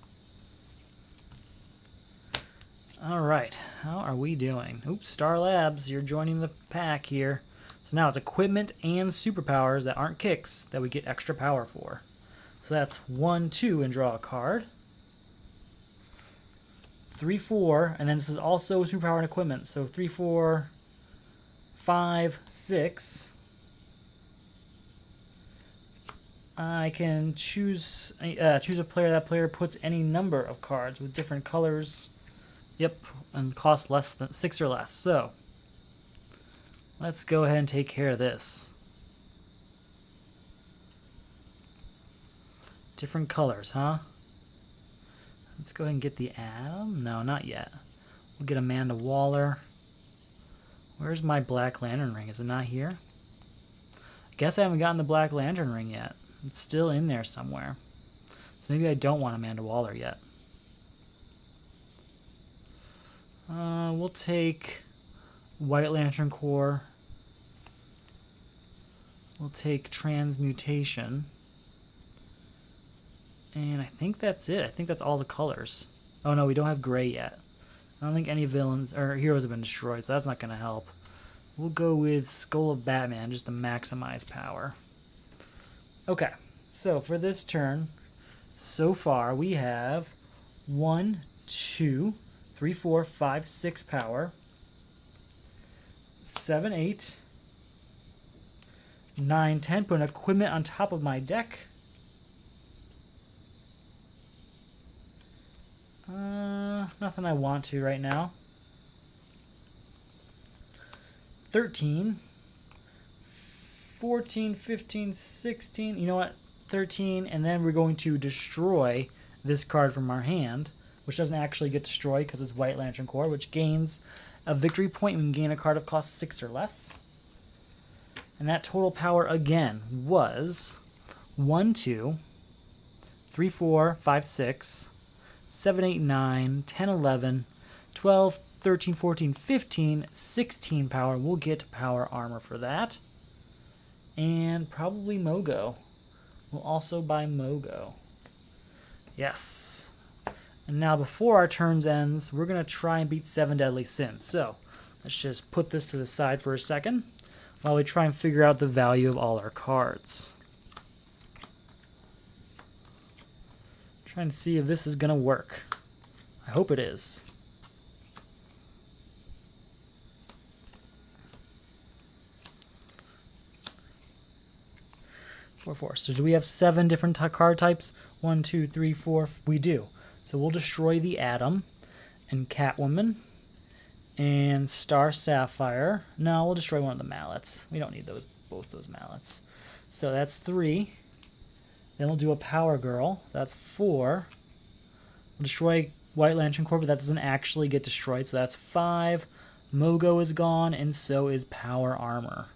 Alright, how are we doing? Oops, Star Labs, you're joining the pack here. So now it's equipment and superpowers that aren't kicks that we get extra power for. So that's 1, 2, and draw a card. 3, 4, and then this is also superpower and equipment. So 3, 4, 5, 6. I can choose a player. That player puts any number of cards with different colors. Yep, and cost less than 6 or less. So let's go ahead and take care of this. Different colors, huh? Let's go ahead and get the Atom. No, not yet. We'll get Amanda Waller. Where's my Black Lantern Ring? Is it not here? I guess I haven't gotten the Black Lantern Ring yet. It's still in there somewhere. So maybe I don't want Amanda Waller yet. We'll take White Lantern Core. We'll take Transmutation. And I think that's it. I think that's all the colors. Oh no, we don't have gray yet. I don't think any villains or heroes have been destroyed, so that's not going to help. We'll go with Skull of Batman just to maximize power. Okay, so for this turn, so far we have 1, 2, 3, 4, 5, 6 power, 7, 8, 9, 10. Put an equipment on top of my deck. Nothing I want to right now. 13, 14, 15, 16. You know what? 13, and then we're going to destroy this card from our hand, which doesn't actually get destroyed because it's White Lantern Corps, which gains a victory point. We can gain a card of cost 6 or less. And that total power again was 1, 2, 3, 4, 5, 6, 7, 8, 9, 10, 11, 12, 13, 14, 15, 16 power. We'll get power armor for that. And probably Mogo. We'll also buy Mogo. Yes. And now before our turns ends, we're going to try and beat 7 Deadly Sins. So let's just put this to the side for a second while we try and figure out the value of all our cards. Trying to see if this is going to work. I hope it is. 4, 4. So do we have 7 different card types? 1, 2, 3, 4. We do. So we'll destroy the Atom and Catwoman and Star Sapphire. No, we'll destroy one of the mallets. We don't need both those mallets. So that's 3. Then we'll do a Power Girl. So that's 4. We'll destroy White Lantern Corps, but that doesn't actually get destroyed. So that's 5. Mogo is gone, and so is Power Armor.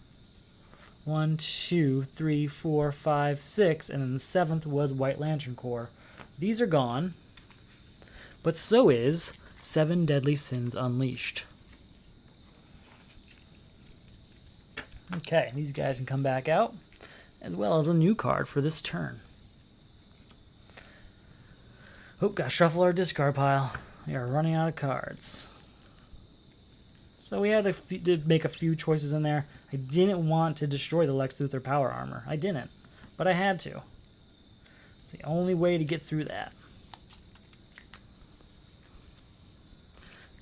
1, 2, 3, 4, 5, 6, and then the 7th was White Lantern Corps. These are gone, but so is 7 Deadly Sins Unleashed. Okay, these guys can come back out, as well as a new card for this turn. Oh, gotta shuffle our discard pile. We are running out of cards. So we had to make a few choices in there. I didn't want to destroy the Lex Luthor Power Armor. I didn't, but I had to. It's the only way to get through that.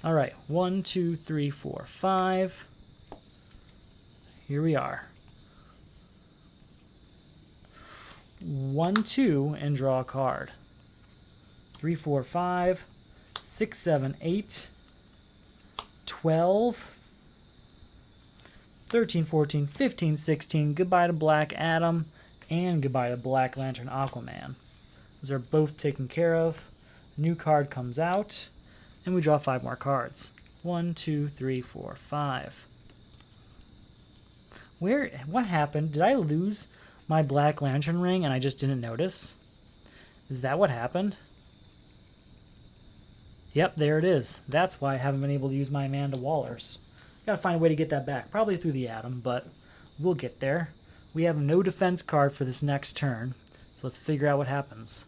All right, 1, 2, 3, 4, 5. Here we are. 1, 2, and draw a card. 3, 4, 5, 6, 7, 8, 12, 13, 14, 15, 16. Goodbye to Black Adam and goodbye to Black Lantern Aquaman. Those are both taken care of. A new card comes out, and we draw 5 more cards. 1, 2, 3, 4, 5. What happened? Did I lose my Black Lantern ring and I just didn't notice? Is that what happened? Yep, there it is. That's why I haven't been able to use my Amanda Wallers. Gotta find a way to get that back. Probably through the Atom, but we'll get there. We have no defense card for this next turn, so let's figure out what happens.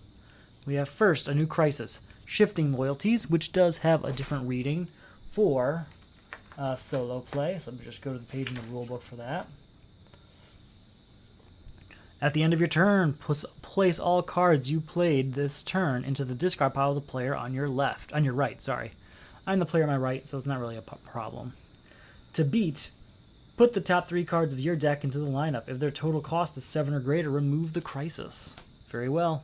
We have first a new crisis. Shifting Loyalties, which does have a different reading for solo play. So let me just go to the page in the rulebook for that. At the end of your turn, place all cards you played this turn into the discard pile of the player on your right, sorry. I'm the player on my right, so it's not really a problem. To beat, put the top 3 cards of your deck into the lineup. If their total cost is 7 or greater, remove the crisis. Very well.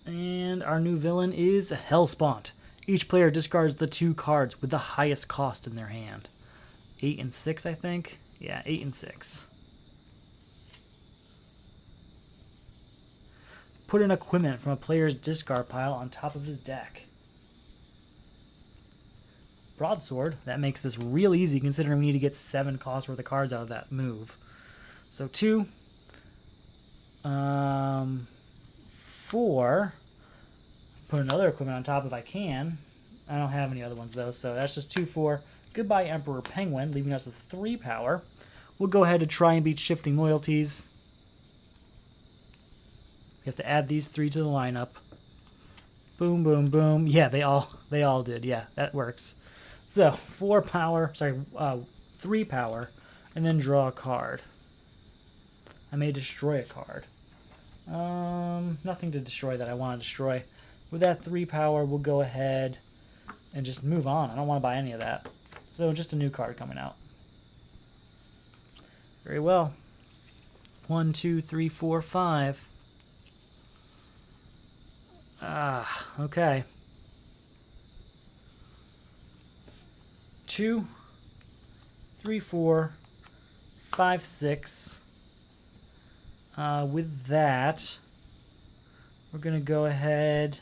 And our new villain is Hellspawn. Each player discards the 2 cards with the highest cost in their hand. 8 and 6, I think? Yeah, 8 and 6. Put an equipment from a player's discard pile on top of his deck. Broadsword. That makes this real easy considering we need to get 7 cost worth of cards out of that move. So 2. 4. Put another equipment on top if I can. I don't have any other ones though, so that's just 2, 4. Goodbye Emperor Penguin, leaving us with 3 power. We'll go ahead and try and beat Shifting Loyalties. have to add these 3 to the lineup. Boom, boom, boom. Yeah, they all did. Yeah, that works. So 4 power, sorry, 3 power, and then draw a card. I may destroy a card. Nothing to destroy that I want to destroy. With that 3 power, we'll go ahead and just move on. I don't want to buy any of that. So just a new card coming out. Very well. 1, 2, 3, 4, 5. Okay. 2, 3, 4, 5, 6. With that, we're going to go ahead.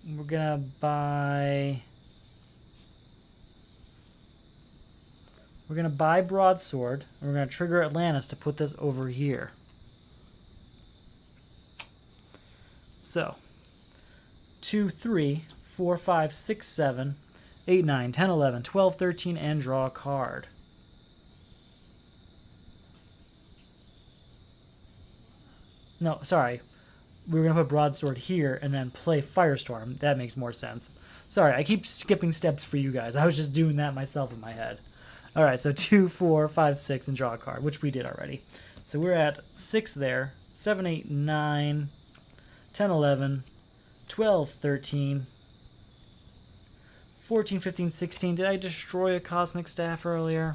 We're going to buy... We're going to buy Broadsword, and we're going to trigger Atlantis to put this over here. So, 2, 3, 4, 5, 6, 7, 8, 9, 10, 11, 12, 13, and draw a card. No, sorry. We were going to put Broadsword here and then play Firestorm. That makes more sense. Sorry, I keep skipping steps for you guys. I was just doing that myself in my head. Alright, so 2, 4, 5, 6, and draw a card, which we did already. So we're at 6 there. 7, 8, 9, 10, 11, 12, 13, 14, 15, 16. Did I destroy a Cosmic Staff earlier?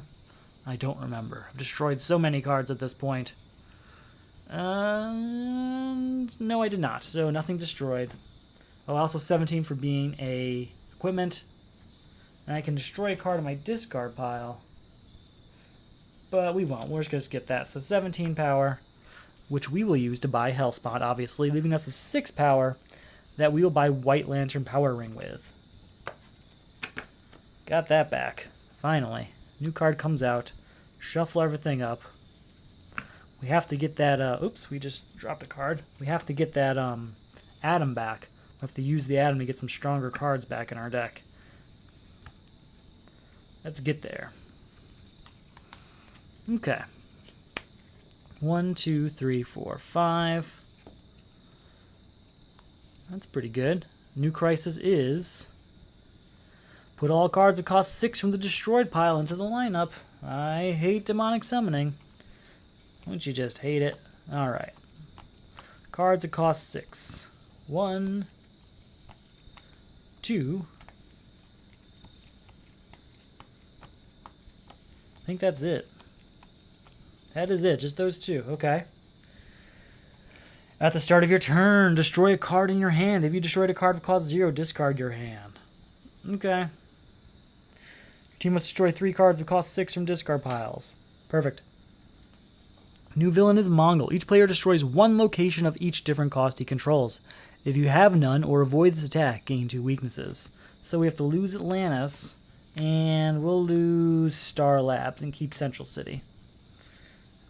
I don't remember. I've destroyed so many cards at this point. No, I did not. So nothing destroyed. Oh, also 17 for being a equipment. And I can destroy a card in my discard pile. But we won't. We're just going to skip that. So 17 power, which we will use to buy Hellspot, obviously, leaving us with 6 power that we will buy White Lantern Power Ring with. Got that back. Finally. New card comes out. Shuffle everything up. We have to get that, oops, we just dropped a card. We have to get that, Atom back. We have to use the Atom to get some stronger cards back in our deck. Let's get there. Okay. 1, 2, 3, 4, 5. That's pretty good. New crisis is... Put all cards that cost 6 from the destroyed pile into the lineup. I hate demonic summoning. Don't you just hate it? Alright. Cards that cost 6. 1, 2. I think that's it. That is it. Just those 2. Okay. At the start of your turn, destroy a card in your hand. If you destroyed a card that costs 0, discard your hand. Okay. Your team must destroy 3 cards that cost 6 from discard piles. Perfect. New villain is Mongol. Each player destroys 1 location of each different cost he controls. If you have none or avoid this attack, gain 2 weaknesses. So we have to lose Atlantis, and we'll lose Star Labs and keep Central City.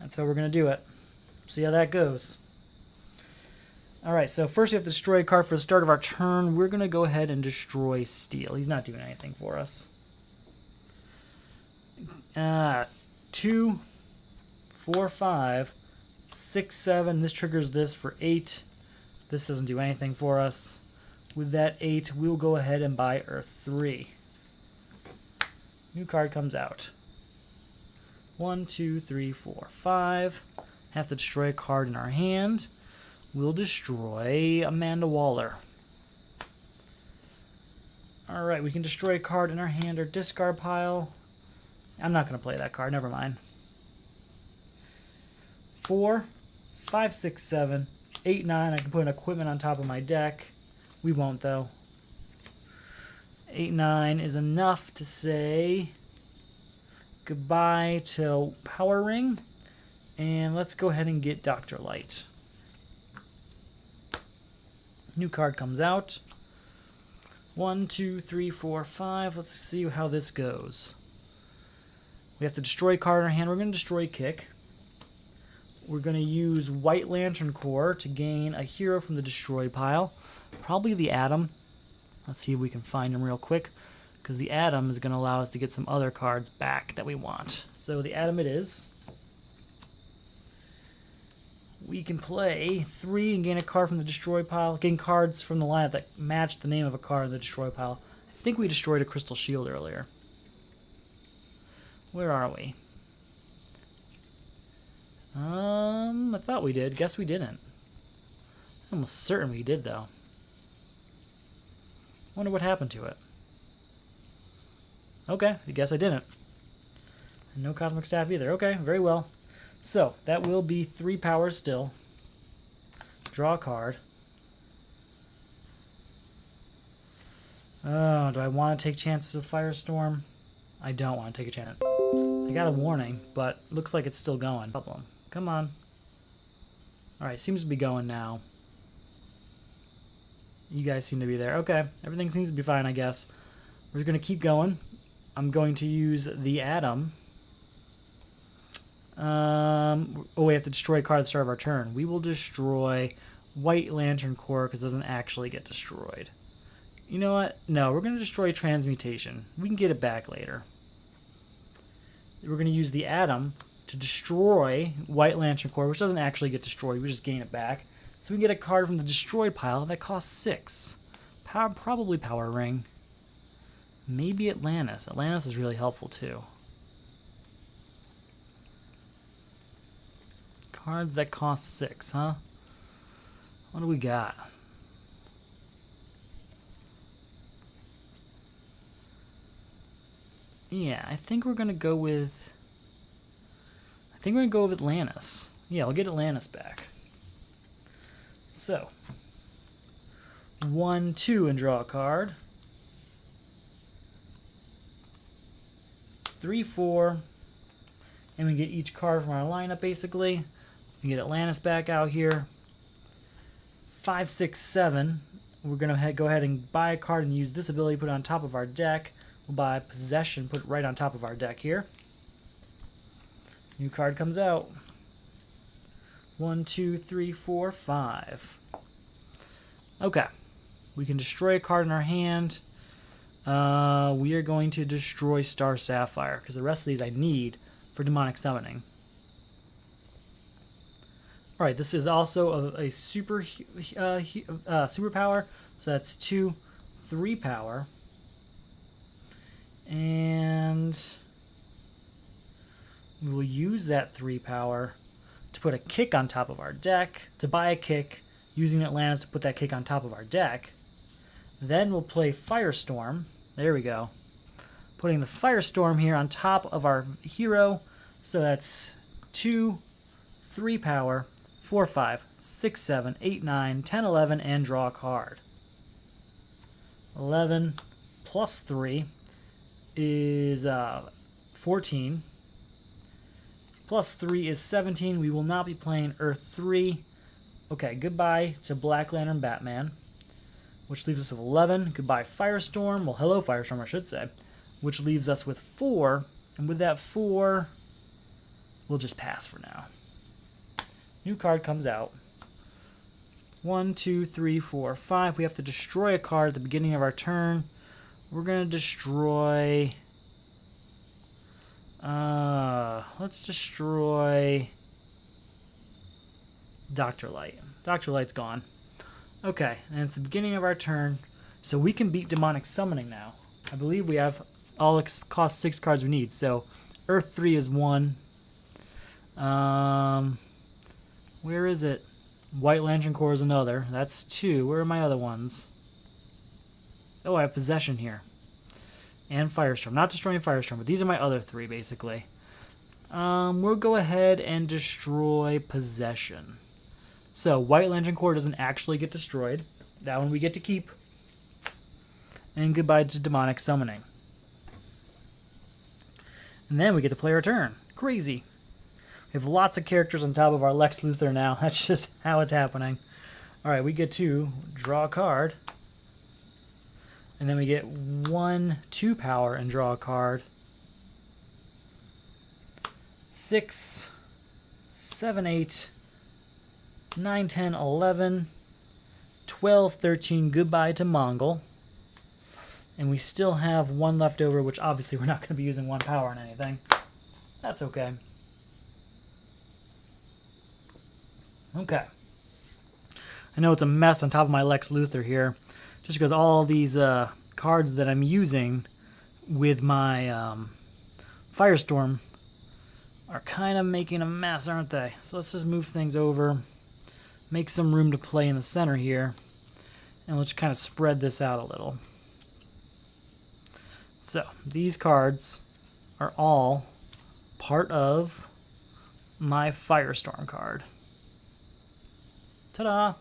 That's how we're going to do it. See how that goes. Alright, so first we have to destroy a card for the start of our turn. We're going to go ahead and destroy Steel. He's not doing anything for us. 2, 4, 5, 6, 7. This triggers this for 8. This doesn't do anything for us. With that 8, we'll go ahead and buy Earth 3. New card comes out. 1, 2, 3, 4, 5. Have to destroy a card in our hand. We'll destroy Amanda Waller. Alright, we can destroy a card in our hand or discard pile. I'm not going to play that card, never mind. 4, 5, 6, 7, 8, 9. I can put an equipment on top of my deck. We won't, though. 8, 9 is enough to say goodbye to Power Ring. And let's go ahead and get Dr. Light. New card comes out. 1, 2, 3, 4, 5. Let's see how this goes. We have to destroy a card in our hand. We're going to destroy Kick. We're going to use White Lantern Core to gain a hero from the destroyed pile. Probably the Atom. Let's see if we can find him real quick, because the Atom is going to allow us to get some other cards back that we want. So the Atom it is. we can play 3 and gain a card from the destroy pile. Gain cards from the lineup that match the name of a card in the destroy pile. I think we destroyed a crystal shield earlier. Where are we? I thought we did. Guess we didn't. I'm almost certain we did, though. Wonder what happened to it. Okay, I guess I didn't. And no cosmic staff either. Okay, very well. So, that will be 3 powers still. Draw a card. Oh, do I want to take chances with Firestorm? I don't want to take a chance. I got a warning, but looks like it's still going. Problem. Come on. Alright, seems to be going now. You guys seem to be there. Okay, everything seems to be fine, I guess. We're going to keep going. I'm going to use the Atom. We have to destroy a card at the start of our turn. We will destroy White Lantern Core because it doesn't actually get destroyed. You know what? No, we're going to destroy Transmutation. We can get it back later. We're going to use the Atom to destroy White Lantern Core, which doesn't actually get destroyed. We just gain it back. So we can get a card from the destroyed pile that costs 6. Probably Power Ring. Maybe Atlantis. Atlantis is really helpful too. Cards that cost 6, huh? What do we got? Yeah, I think we're gonna go with Atlantis. Yeah, I'll get Atlantis back. So 1, 2 and draw a card. 3, 4, and we get each card from our lineup basically. We get Atlantis back out here. 5, 6, 7. We're gonna go ahead and buy a card and use this ability to put it on top of our deck. We'll buy Possession, put it right on top of our deck here. New card comes out. 1, 2, 3, 4, 5. Okay. We can destroy a card in our hand. We are going to destroy Star Sapphire because the rest of these I need for demonic summoning. Alright, this is also a superpower, so that's 2, 3 power. And we will use that 3 power to put a kick on top of our deck, to buy a kick, using Atlantis to put that kick on top of our deck. Then we'll play Firestorm. There we go. Putting the Firestorm here on top of our hero. So that's 2, 3 power, 4, 5, 6, 7, 8, 9, 10, 11, and draw a card. 11 plus 3 is 14. Plus 3 is 17. We will not be playing Earth 3. Okay, goodbye to Black Lantern Batman, which leaves us with 11. Goodbye Firestorm. Well, hello Firestorm, I should say. Which leaves us with 4. And with that 4, we'll just pass for now. New card comes out. 1, 2, 3, 4, 5. We have to destroy a card at the beginning of our turn. We're going to destroy... let's destroy... Dr. Light. Dr. Light's gone. Okay, and it's the beginning of our turn, so we can beat demonic summoning now. I believe we have all the cost 6 cards we need. So Earth 3 is 1. Where is it? White Lantern Core is another. That's 2. Where are my other ones? Oh, I have Possession here. And Firestorm. Not destroying Firestorm, but these are my other 3, basically. We'll go ahead and destroy Possession. So, White Lantern Core doesn't actually get destroyed. That one we get to keep. And goodbye to Demonic Summoning. And then we get to play our turn. Crazy. We have lots of characters on top of our Lex Luthor now. That's just how it's happening. Alright, we get to draw a card. And then we get 1, 2 power and draw a card. 6, 7, 8, 9, 10, 11, 12, 13. Goodbye to Mongol. And we still have 1 left over, which obviously we're not going to be using 1 power on anything. That's okay. Okay. I know it's a mess on top of my Lex Luthor here, just because all these cards that I'm using with my Firestorm are kind of making a mess, aren't they? So let's just move things over, make some room to play in the center here, and we'll just kind of spread this out a little. So these cards are all part of my Firestorm card. Ta-da!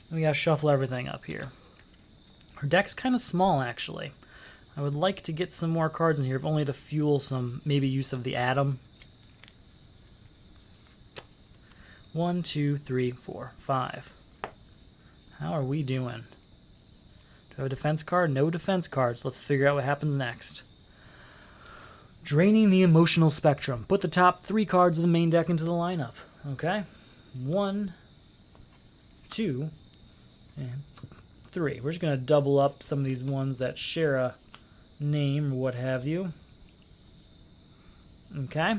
We gotta shuffle everything up here. Our deck's kind of small, actually. I would like to get some more cards in here, if only to fuel some maybe use of the Atom. 1, 2, 3, 4, 5. How are we doing? Do I have a defense card? No defense cards. Let's figure out what happens next. Draining the emotional spectrum. Put the top 3 cards of the main deck into the lineup. Okay? 1, 2, and 3. We're just going to double up some of these ones that share a name or what have you. Okay?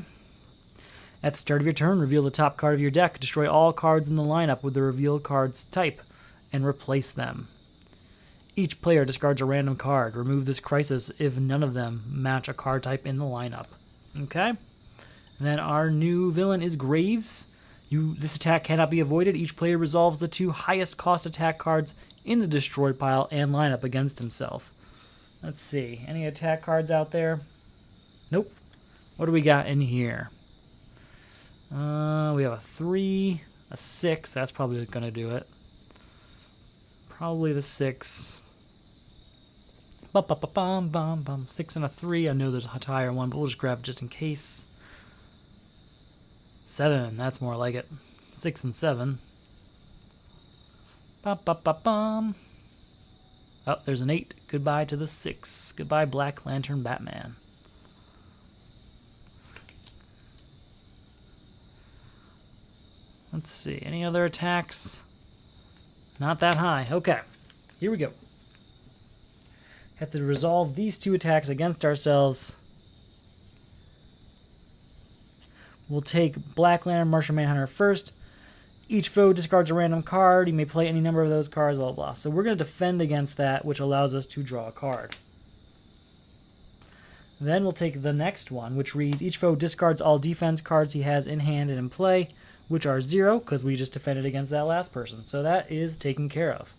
At the start of your turn, reveal the top card of your deck. Destroy all cards in the lineup with the reveal card's type and replace them. Each player discards a random card. Remove this crisis if none of them match a card type in the lineup. Okay? And then our new villain is Graves. This attack cannot be avoided. Each player resolves the 2 highest cost attack cards in the destroyed pile and lineup against himself. Let's see. Any attack cards out there? Nope. What do we got in here? We have a 3, a 6. That's probably going to do it. Probably the 6. Bum. 6 and a 3. I know there's a higher one, but we'll just grab it just in case. 7. That's more like it. 6 and 7. Oh, there's an 8. Goodbye to the 6. Goodbye, Black Lantern Batman. Let's see. Any other attacks? Not that high. Okay. Here we go. Have to resolve these 2 attacks against ourselves. We'll take Black Lantern, Martian Manhunter first. Each foe discards a random card. You may play any number of those cards, blah, blah, blah. So we're going to defend against that, which allows us to draw a card. Then we'll take the next one, which reads, each foe discards all defense cards he has in hand and in play, which are 0, because we just defended against that last person. So that is taken care of.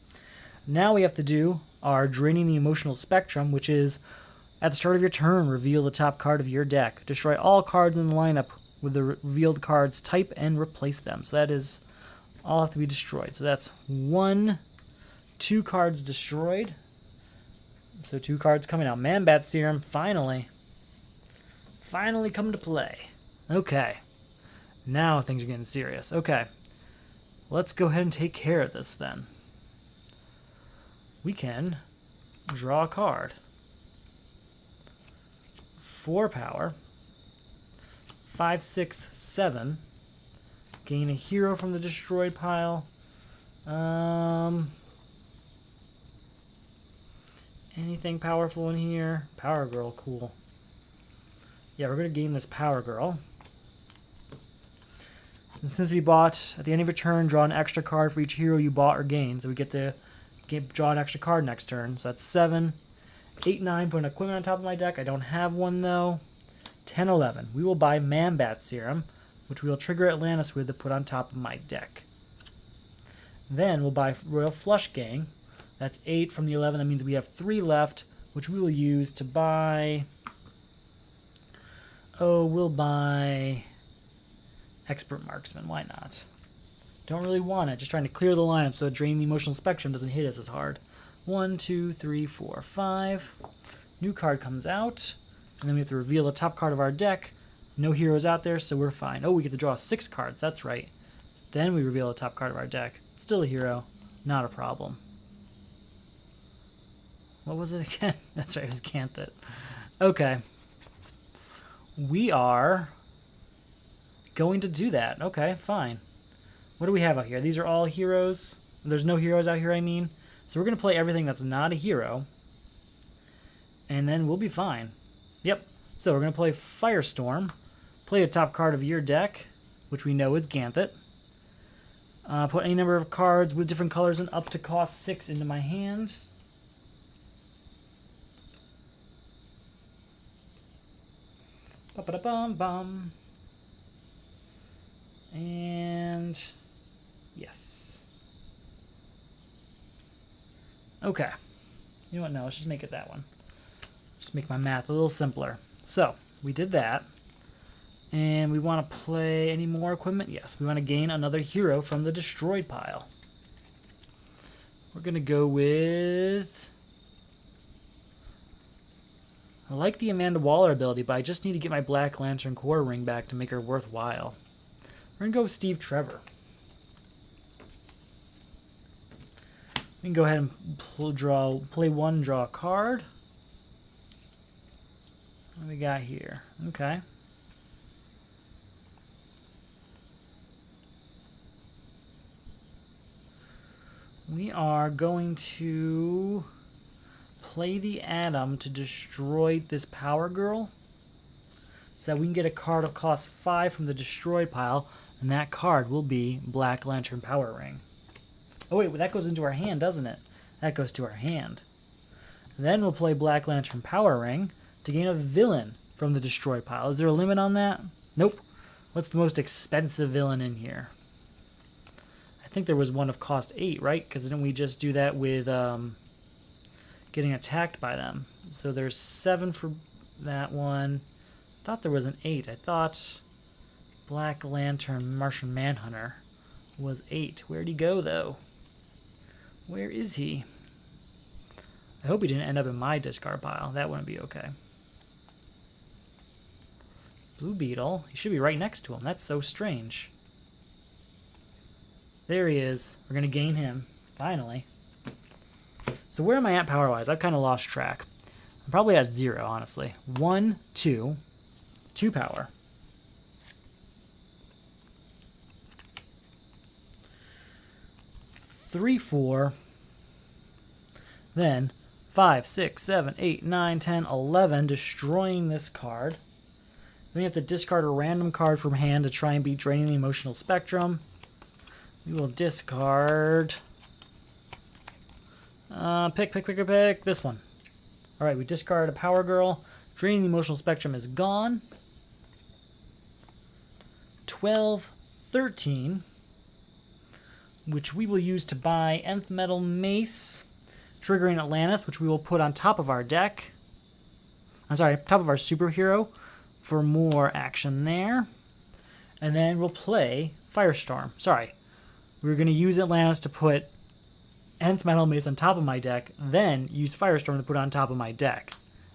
Now we have to do our Draining the Emotional Spectrum, which is, at the start of your turn, reveal the top card of your deck. Destroy all cards in the lineup with the revealed cards type and replace them. So that is all have to be destroyed. So that's 2 cards destroyed. So 2 cards coming out. Man-Bat Serum, finally come to play. Okay. Now things are getting serious. Okay. Let's go ahead and take care of this then. We can draw a card. 4 power. 5, 6, 7. Gain a hero from the destroyed pile. Anything powerful in here? Power Girl, cool. Yeah, we're going to gain this Power Girl. And since we bought, at the end of your turn, draw an extra card for each hero you bought or gained. So we get to draw an extra card next turn. So that's 7. 8, 9, put an equipment on top of my deck. I don't have one, though. 10, 11. We will buy Man-Bat Serum, which we will trigger Atlantis with to put on top of my deck. Then we'll buy Royal Flush Gang. That's 8 from the 11. That means we have 3 left, which we will use to buy... Oh, we'll buy Expert Marksman. Why not? Don't really want it. Just trying to clear the lineup so Drain the Emotional Spectrum doesn't hit us as hard. 1, 2, 3, 4, 5. New card comes out. And then we have to reveal the top card of our deck. No heroes out there, so we're fine. Oh, we get to draw 6 cards. That's right. Then we reveal the top card of our deck. Still a hero. Not a problem. What was it again? That's right, it was Ganthet. Okay. We are going to do that. Okay, fine. What do we have out here? These are all heroes. There's no heroes out here, I mean. So we're going to play everything that's not a hero. And then we'll be fine. Yep. So we're going to play Firestorm. Play a top card of your deck, which we know is Ganthet. Put any number of cards with different colors and up to cost 6 into my hand. Ba-ba-da-bum-bum. And yes. Okay. You know what? No, let's just make it that one. Just make my math a little simpler. So, we did that. And we want to play any more equipment? Yes, we want to gain another hero from the destroyed pile. We're going to go with... I like the Amanda Waller ability, but I just need to get my Black Lantern core ring back to make her worthwhile. We're going to go with Steve Trevor. We can go ahead and play one, draw a card. What do we got here? Okay. We are going to play the Atom to destroy this Power Girl so that we can get a card of cost 5 from the destroyed pile, and that card will be Black Lantern Power Ring. Oh wait, that goes into our hand, doesn't it? That goes to our hand. Then we'll play Black Lantern Power Ring to gain a villain from the destroyed pile. Is there a limit on that? Nope. What's the most expensive villain in here? I think there was one of cost 8, right? Because didn't we just do that with getting attacked by them? So there's 7 for that one. I thought there was an 8. I thought Black Lantern Martian Manhunter was 8. Where'd he go, though? Where is he? I hope he didn't end up in my discard pile. That wouldn't be okay. Blue Beetle. He should be right next to him. That's so strange. There he is. We're going to gain him. Finally. So where am I at power-wise? I've kind of lost track. I'm probably at 0, honestly. 1, 2. 2 power. 3, 4. Then 5, 6, 7, 8, 9, 10, 11. Destroying this card. Then we have to discard a random card from hand to try and beat Draining the Emotional Spectrum. We will discard... pick this one. Alright, we discard a Power Girl. Draining the Emotional Spectrum is gone. 12, 13. Which we will use to buy Nth Metal Mace. Triggering Atlantis, which we will put on top of our deck. I'm sorry, top of our superhero for more action there. And then we'll play Firestorm. Sorry. We're going to use Atlantis to put Nth Metal Mace on top of my deck, then use Firestorm to put on top of my deck.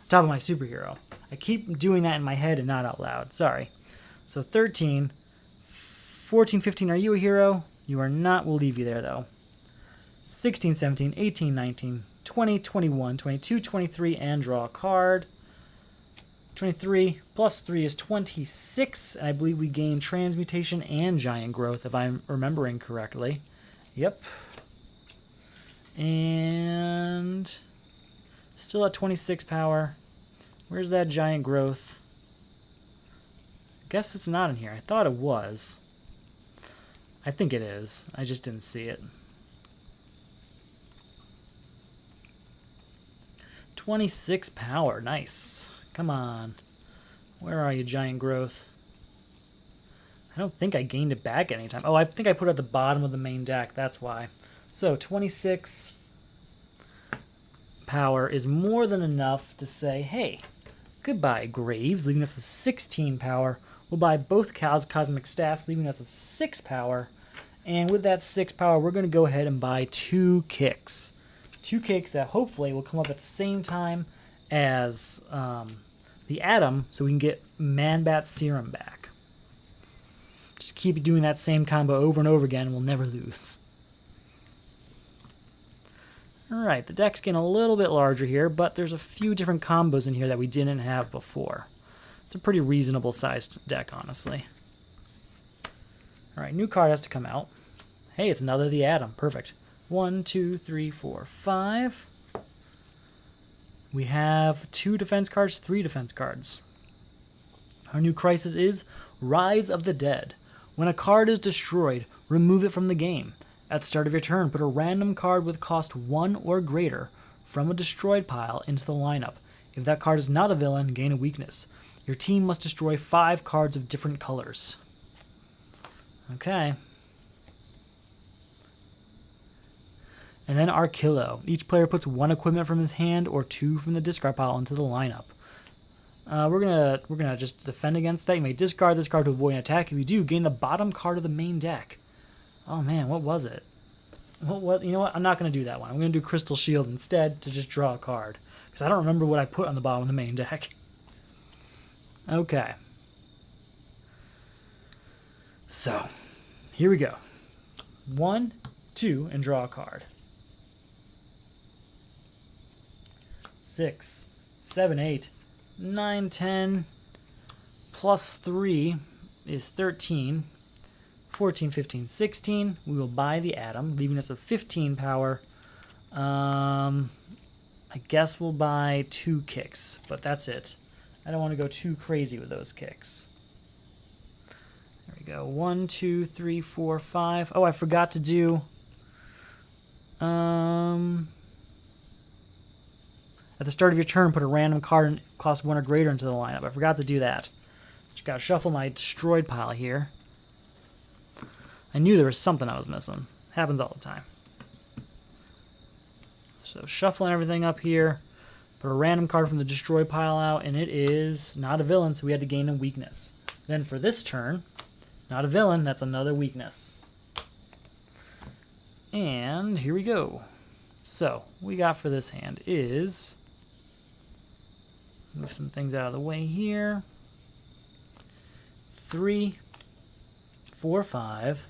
Top of my superhero. I keep doing that in my head and not out loud. Sorry. So 13. 14, 15, are you a hero? You are not. We'll leave you there, though. 16, 17, 18, 19, 20, 21, 22, 23, and draw a card. 23 plus 3 is 26, and I believe we gain Transmutation and Giant Growth, if I'm remembering correctly. Yep. And still at 26 power. Where's that Giant Growth? Guess it's not in here. I thought it was. I think it is. I just didn't see it. 26 power. Nice. Come on. Where are you, Giant Growth? I don't think I gained it back anytime. Oh, I think I put it at the bottom of the main deck. That's why. So, 26 power is more than enough to say, hey, goodbye, Graves, leaving us with 16 power. We'll buy both Cal's Cosmic Staffs, leaving us with 6 power. And with that 6 power, we're going to go ahead and buy 2 kicks. 2 kicks that hopefully will come up at the same time as the Atom, so we can get Man-Bat Serum back. Just keep doing that same combo over and over again, and we'll never lose. Alright, the deck's getting a little bit larger here, but there's a few different combos in here that we didn't have before. It's a pretty reasonable sized deck, honestly. Alright, new card has to come out. Hey, it's another the Atom. Perfect. 1, 2, 3, 4, 5. We have 2 defense cards, 3 defense cards. Our new crisis is Rise of the Dead. When a card is destroyed, remove it from the game. At the start of your turn, put a random card with cost 1 or greater from a destroyed pile into the lineup. If that card is not a villain, gain a weakness. Your team must destroy 5 cards of different colors. Okay. And then Archillo. Each player puts 1 equipment from his hand or 2 from the discard pile into the lineup. We're gonna just defend against that. You may discard this card to avoid an attack. If you do, gain the bottom card of the main deck. Oh man, what was it? What? You know what? I'm not gonna do that one. I'm gonna do Crystal Shield instead to just draw a card because I don't remember what I put on the bottom of the main deck. Okay. So, here we go. 1, 2, and draw a card. 6, 7, 8, 9, 10, plus 3 is 13, 14, 15, 16. We will buy the atom, leaving us with 15 power. I guess we'll buy 2 kicks, but that's it. I don't want to go too crazy with those kicks. There we go. 1, 2, 3, 4, 5. Oh, I forgot to do... At the start of your turn, put a random card and cost 1 or greater into the lineup. I forgot to do that. Just gotta shuffle my destroyed pile here. I knew there was something I was missing. Happens all the time. So shuffling everything up here. Put a random card from the destroyed pile out, and it is not a villain, so we had to gain a weakness. Then for this turn, not a villain, that's another weakness. And here we go. So, what we got for this hand is... Move some things out of the way here. 3, 4, 5.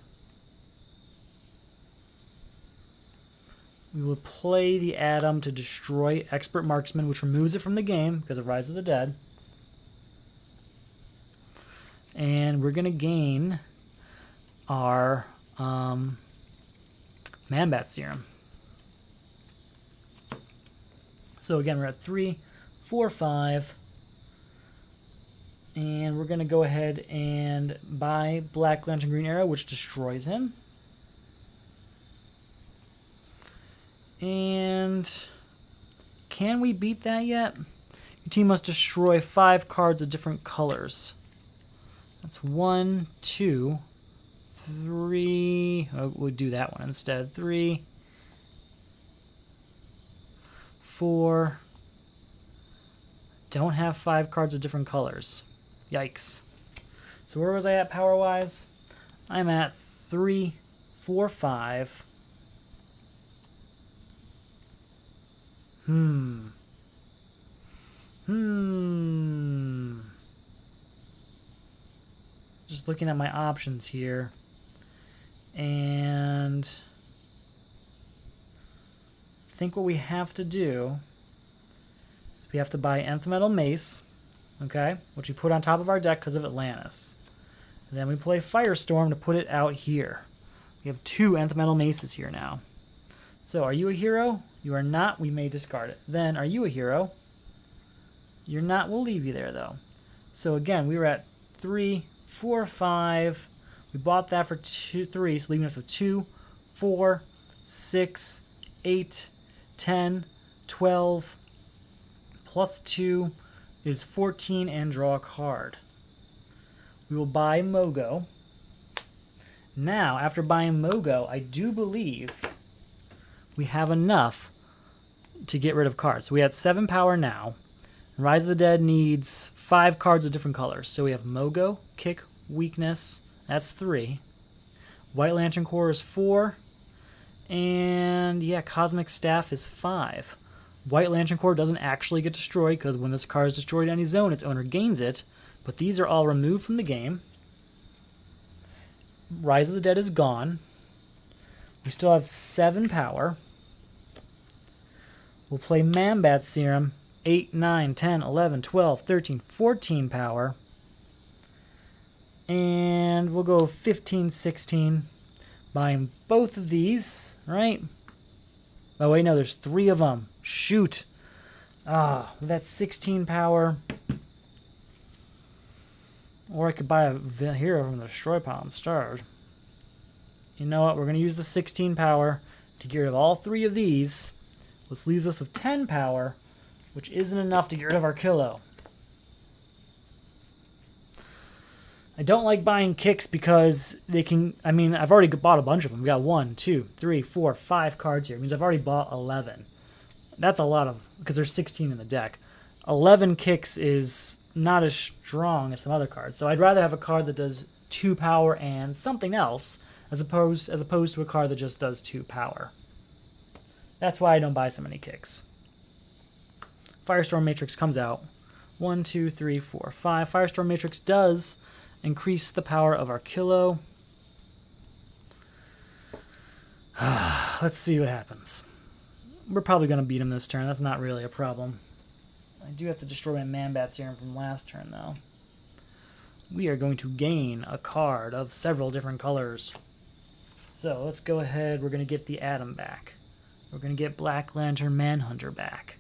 We will play the atom to destroy Expert Marksman, which removes it from the game because of Rise of the Dead. And we're going to gain our Man-Bat Serum. So again, we're at 3, 4, 5. And we're going to go ahead and buy Black Lantern Green Arrow, which destroys him. And can we beat that yet? Your team must destroy 5 cards of different colors. That's 1, 2, 3. Oh, we'll do that one instead. 3, 4. Don't have 5 cards of different colors. Yikes. So where was I at power-wise? I'm at 3, 4, 5. Just looking at my options here. And I think what we have to do is we have to buy Nth Metal Mace, okay, which we put on top of our deck because of Atlantis. And then we play Firestorm to put it out here. We have 2 Nth Metal Maces here now. So, are you a hero? You are not. We may discard it. Then, are you a hero? You're not. We'll leave you there, though. So, again, we were at 3, 4, 5. We bought that for 2, 3, so leaving us with 2, 4, 6, 8, 10, 12. Plus 2 is 14, and draw a card. We will buy Mogo. Now, after buying Mogo, I do believe we have enough to get rid of cards. So we have 7 power now. Rise of the Dead needs 5 cards of different colors. So we have Mogo, Kick, Weakness. That's 3. White Lantern Core is 4. And yeah, Cosmic Staff is 5. White Lantern Core doesn't actually get destroyed because when this card is destroyed in any zone, its owner gains it. But these are all removed from the game. Rise of the Dead is gone. We still have 7 power. We'll play Man-Bat Serum, 8, 9, 10, 11, 12, 13, 14 power. And we'll go 15, 16. Buying both of these, right? Oh, wait, no, there's 3 of them. Shoot. That's 16 power. Or I could buy a hero from the destroy pile and stars. You know what? We're going to use the 16 power to get rid of all 3 of these, which leaves us with 10 power, which isn't enough to get rid of our Kilo. I don't like buying kicks because they can... I mean, I've already bought a bunch of them. We got 1, 2, 3, 4, 5 cards here. It means I've already bought 11. That's a lot of... because there's 16 in the deck. 11 kicks is not as strong as some other cards. So I'd rather have a card that does 2 power and something else as opposed to a card that just does 2 power. That's why I don't buy so many kicks. Firestorm Matrix comes out. 1, 2, 3, 4, 5. Firestorm Matrix does increase the power of our Kilo. Let's see what happens. We're probably going to beat him this turn. That's not really a problem. I do have to destroy my Man-Bat Serum from last turn, though. We are going to gain a card of several different colors. So let's go ahead. We're going to get the Atom back. We're going to get Black Lantern Manhunter back.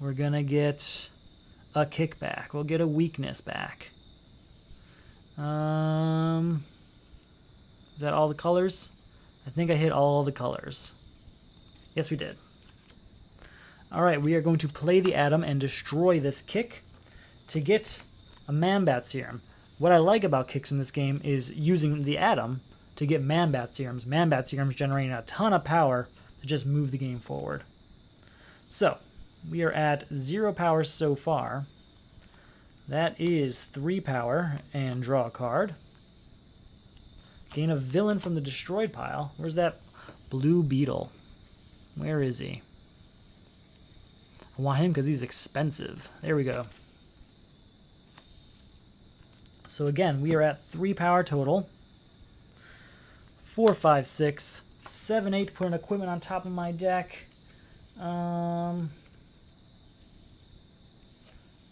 We're going to get a kick back. We'll get a weakness back. Is that all the colors? I think I hit all the colors. Yes, we did. Alright, we are going to play the Atom and destroy this kick to get a Man-Bat Serum. What I like about kicks in this game is using the Atom to get Man-Bat Serums. Man-Bat Serums generating a ton of power to just move the game forward. So, we are at 0 power so far. That is 3 power, and draw a card. Gain a villain from the destroyed pile. Where's that Blue Beetle? Where is he? I want him because he's expensive. There we go. So again, we are at 3 power total. 4, 5, 6, 7, 8 to put an equipment on top of my deck.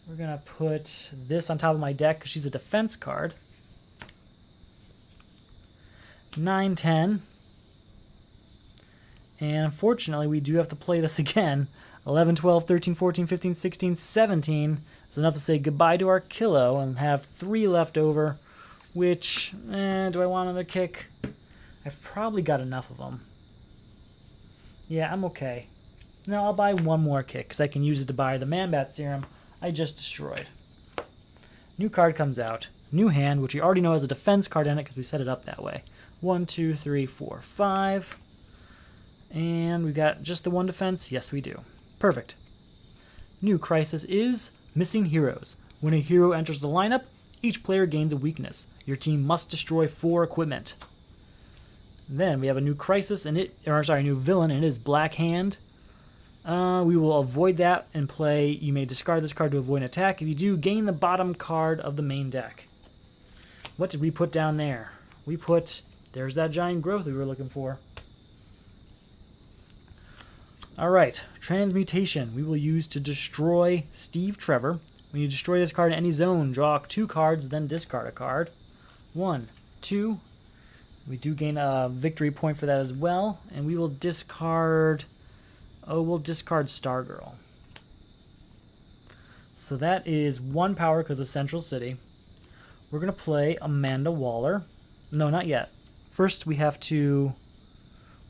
We're going to put this on top of my deck because she's a defense card. 9, 10. And unfortunately, we do have to play this again. 11, 12, 13, 14, 15, 16, 17. It's enough to say goodbye to our Kilo and have 3 left over, which, do I want another kick? I've probably got enough of them. Yeah, I'm okay. No, I'll buy 1 more kick because I can use it to buy the Man-Bat Serum I just destroyed. New card comes out. New hand, which we already know has a defense card in it because we set it up that way. 1, 2, 3, 4, 5. And we got just the 1 defense? Yes, we do. Perfect. New crisis is Missing Heroes. When a hero enters the lineup, each player gains a weakness. Your team must destroy 4 equipment. Then we have a new crisis and new villain, and it is Black Hand. We will avoid that and play. You may discard this card to avoid an attack. If you do, gain the bottom card of the main deck. What did we put down there? We put, there's that giant growth we were looking for. Alright, Transmutation we will use to destroy Steve Trevor. When you destroy this card in any zone, draw 2 cards, then discard a card. 1, 2. We do gain a victory point for that as well. And we will discard... Oh, we'll discard Stargirl. So that is 1 power because of Central City. We're going to play Amanda Waller. No, not yet. First, we have to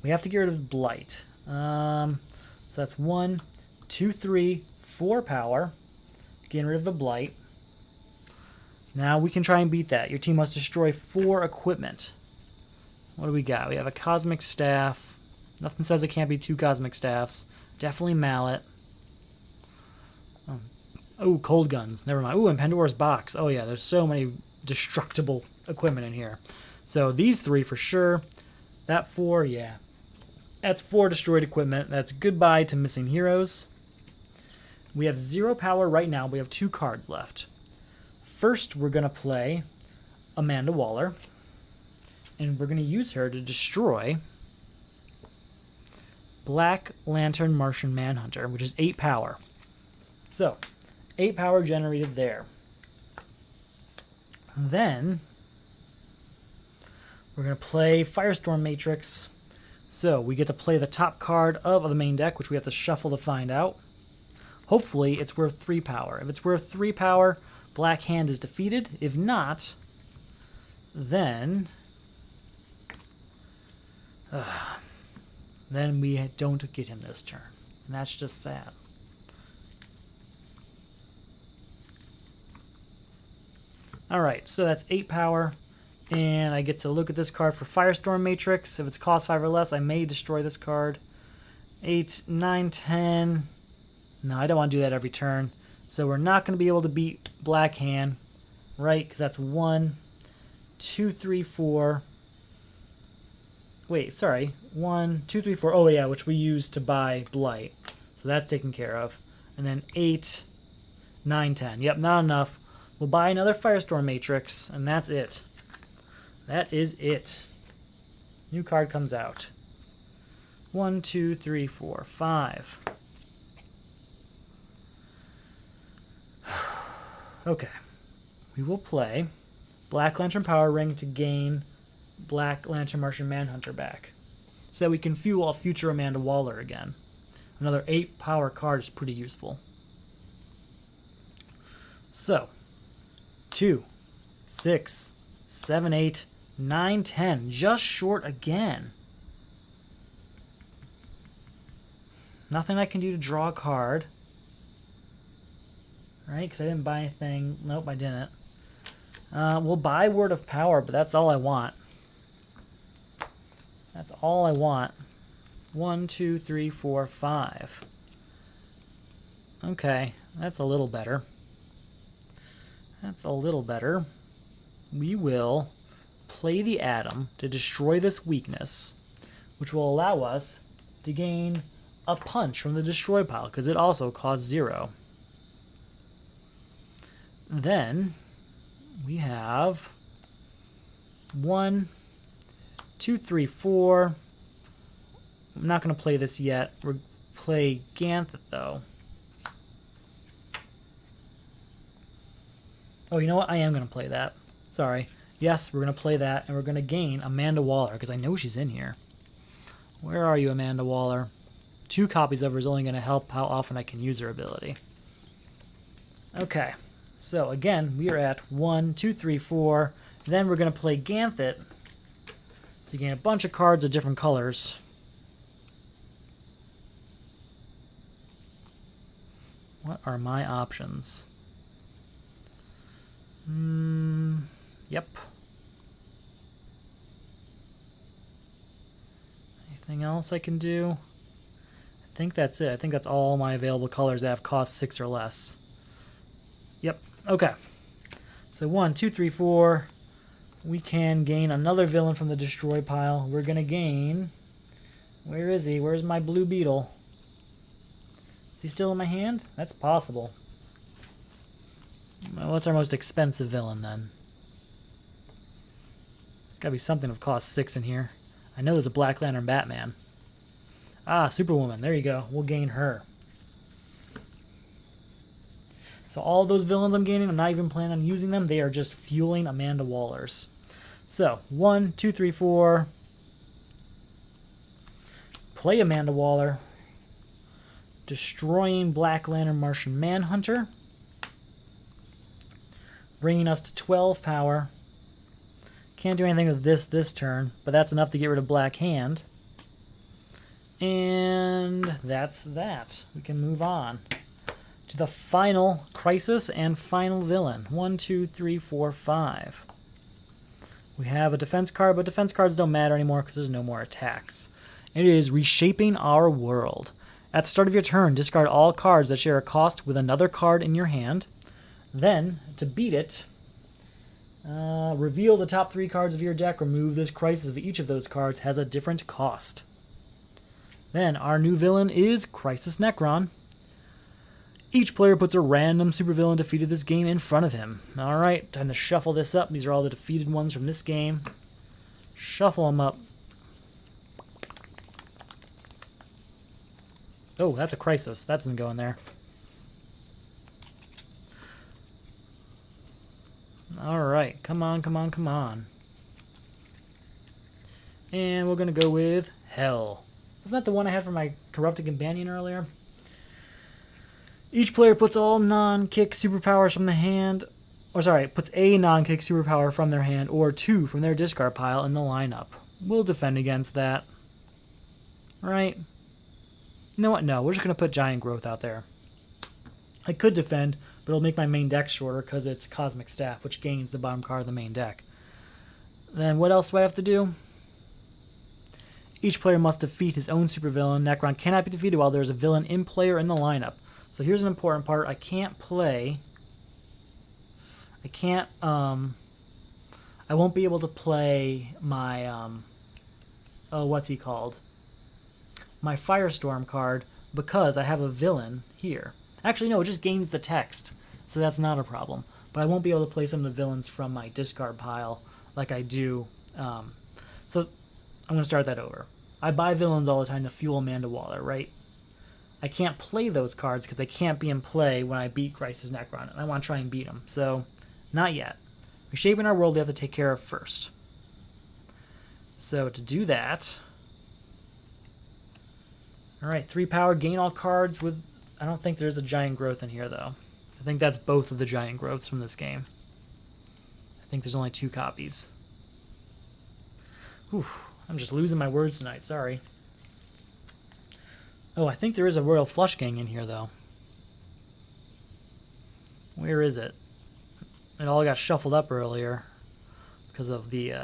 get rid of Blight. So that's 1, 2, 3, 4 power. Getting rid of the Blight. Now we can try and beat that. Your team must destroy 4 equipment. What do we got? We have a Cosmic Staff. Nothing says it can't be 2 Cosmic Staffs. Definitely Mallet. Oh, Cold Guns. Never mind. Oh, and Pandora's Box. Oh, yeah, there's so many destructible equipment in here. So these 3 for sure. That 4, yeah. That's 4 destroyed equipment. That's goodbye to Missing Heroes. We have 0 power right now. We have 2 cards left. First, we're going to play Amanda Waller. And we're going to use her to destroy Black Lantern Martian Manhunter, which is 8 power. So, 8 power generated there. Then, we're going to play Firestorm Matrix. So, we get to play the top card of the main deck, which we have to shuffle to find out. Hopefully, it's worth 3 power. If it's worth 3 power, Black Hand is defeated. If not, then Then we don't get him this turn. And that's just sad. Alright, so that's 8 power. And I get to look at this card for Firestorm Matrix. If it's cost 5 or less, I may destroy this card. 8, 9, 10. No, I don't want to do that every turn. So we're not going to be able to beat Black Hand, right? Because that's 1, 2, 3, 4. Wait, sorry. 1, 2, 3, 4. Oh, yeah, which we used to buy Blight. So that's taken care of. And then 8, 9, 10. Yep, not enough. We'll buy another Firestorm Matrix, and that's it. That is it. New card comes out. 1, 2, 3, 4, 5. Okay. We will play Black Lantern Power Ring to gain Black Lantern Martian Manhunter back, so that we can fuel a future Amanda Waller again. Another 8 power card is pretty useful. So, 2, 6, 7, 8, 9, 10. Just short again. Nothing I can do to draw a card. Right? Because I didn't buy anything. Nope, I didn't. We'll buy Word of Power, but that's all I want. That's all I want. 1, 2, 3, 4, 5. Okay, that's a little better. That's a little better. We will play the Atom to destroy this weakness, which will allow us to gain a punch from the destroy pile, because it also costs 0. Then we have 1, 2, 3, 4. I'm not going to play this yet. We'll play Ganthet, though. Oh, you know what? I am going to play that. Sorry. Yes, we're going to play that, and we're going to gain Amanda Waller, because I know she's in here. Where are you, Amanda Waller? 2 copies of her is only going to help how often I can use her ability. Okay. So, again, we are at 1, 2, 3, 4. Then we're going to play Ganthet to gain a bunch of cards of different colors. What are my options? Yep. Anything else I can do? I think that's it. I think that's all my available colors that have cost 6 or less. Yep. Okay. So 1, 2, 3, 4. We can gain another villain from the destroy pile. We're going to gain... Where is he? Where's my blue beetle? Is he still in my hand? That's possible. Well, what's our most expensive villain then? Gotta be something of cost 6 in here. I know there's a Black Lantern Batman. Ah, Superwoman. There you go. We'll gain her. So all those villains I'm gaining, I'm not even planning on using them. They are just fueling Amanda Waller's. So, 1, 2, 3, 4. Play Amanda Waller. Destroying Black Lantern Martian Manhunter. Bringing us to 12 power. Can't do anything with this turn, but that's enough to get rid of Black Hand. And that's that. We can move on to the final crisis and final villain. 1, 2, 3, 4, 5. We have a defense card, but defense cards don't matter anymore because there's no more attacks. It is Reshaping Our World. At the start of your turn, discard all cards that share a cost with another card in your hand. Then, to beat it, reveal the top 3 cards of your deck. Remove this crisis if each of those cards has a different cost. Then, our new villain is Crisis Necron. Each player puts a random supervillain defeated this game in front of him. Alright, time to shuffle this up. These are all the defeated ones from this game. Shuffle them up. Oh, that's a crisis. That doesn't go in there. Alright, come on, come on, come on. And we're going to go with Hell. Wasn't that the one I had for my Corrupted Companion earlier? Each player puts all non-kick superpowers from the hand, puts a non-kick superpower from their hand or 2 from their discard pile in the lineup. We'll defend against that. right? You know what? No, we're just going to put Giant Growth out there. I could defend, but it'll make my main deck shorter because it's Cosmic Staff, which gains the bottom card of the main deck. Then what else do I have to do? Each player must defeat his own supervillain. Necron cannot be defeated while there's a villain in play or in the lineup. So here's an important part. I can't play... I won't be able to play my... what's he called? My Firestorm card because I have a villain here. Actually, no, it just gains the text, so that's not a problem. But I won't be able to play some of the villains from my discard pile like I do. So I'm going to start that over. I buy villains all the time to fuel Amanda Waller, right? I can't play those cards because they can't be in play when I beat Crisis Necron, and I want to try and beat them. So, not yet. Reshaping our world we have to take care of first. So to do that... Alright, 3 power, gain all cards with... I don't think there's a Giant Growth in here, though. I think that's both of the Giant Growths from this game. I think there's only 2 copies. Whew, I'm just losing my words tonight, sorry. Oh, I think there is a Royal Flush Gang in here, though. Where is it? It all got shuffled up earlier because of the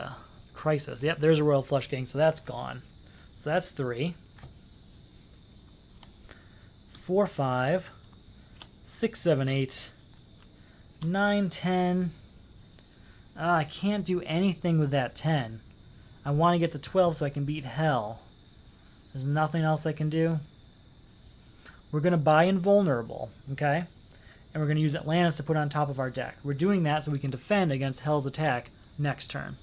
crisis. Yep, there's a Royal Flush Gang, so that's gone. So that's 3. 4, 5, 6, 7, 8, 9, 10. I can't do anything with that 10. I want to get to 12 so I can beat Hell. There's nothing else I can do. We're going to buy Invulnerable, okay? And we're going to use Atlantis to put on top of our deck. We're doing that so we can defend against Hell's attack next turn.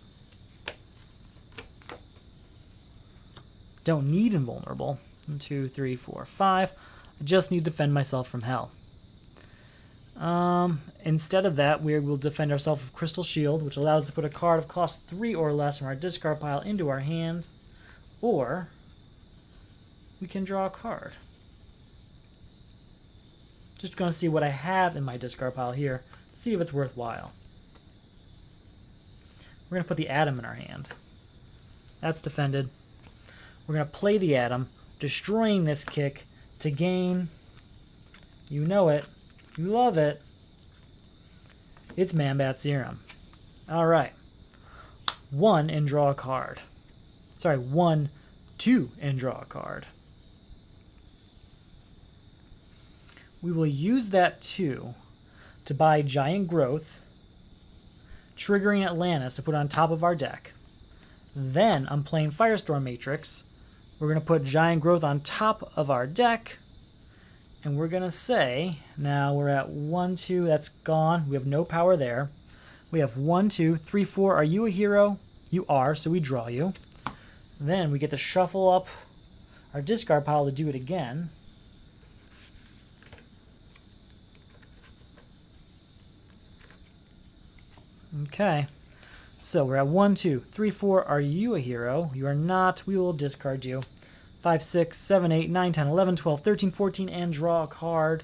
Don't need Invulnerable. 1, 2, 3, 4, 5. I just need to defend myself from Hell. Instead of that, we will defend ourselves with Crystal Shield, which allows us to put a card of cost 3 or less from our discard pile into our hand. Or we can draw a card. Just going to see what I have in my discard pile here, see if it's worthwhile. We're going to put the Atom in our hand. That's defended. We're going to play the Atom, destroying this kick to gain, you know it, you love it, it's Man-Bat Serum. Alright. 1 and draw a card. Sorry, 1, 2 and draw a card. We will use that 2 to buy Giant Growth, triggering Atlantis to put on top of our deck. Then I'm playing Firestorm Matrix. We're going to put Giant Growth on top of our deck. And we're going to say, now we're at 1, 2, that's gone. We have no power there. We have 1, 2, 3, 4. Are you a hero? You are, so we draw you. Then we get to shuffle up our discard pile to do it again. Okay. So we're at 1, 2, 3, 4. Are you a hero? You are not. We will discard you. 5, 6, 7, 8, 9, 10, 11, 12, 13, 14, and draw a card.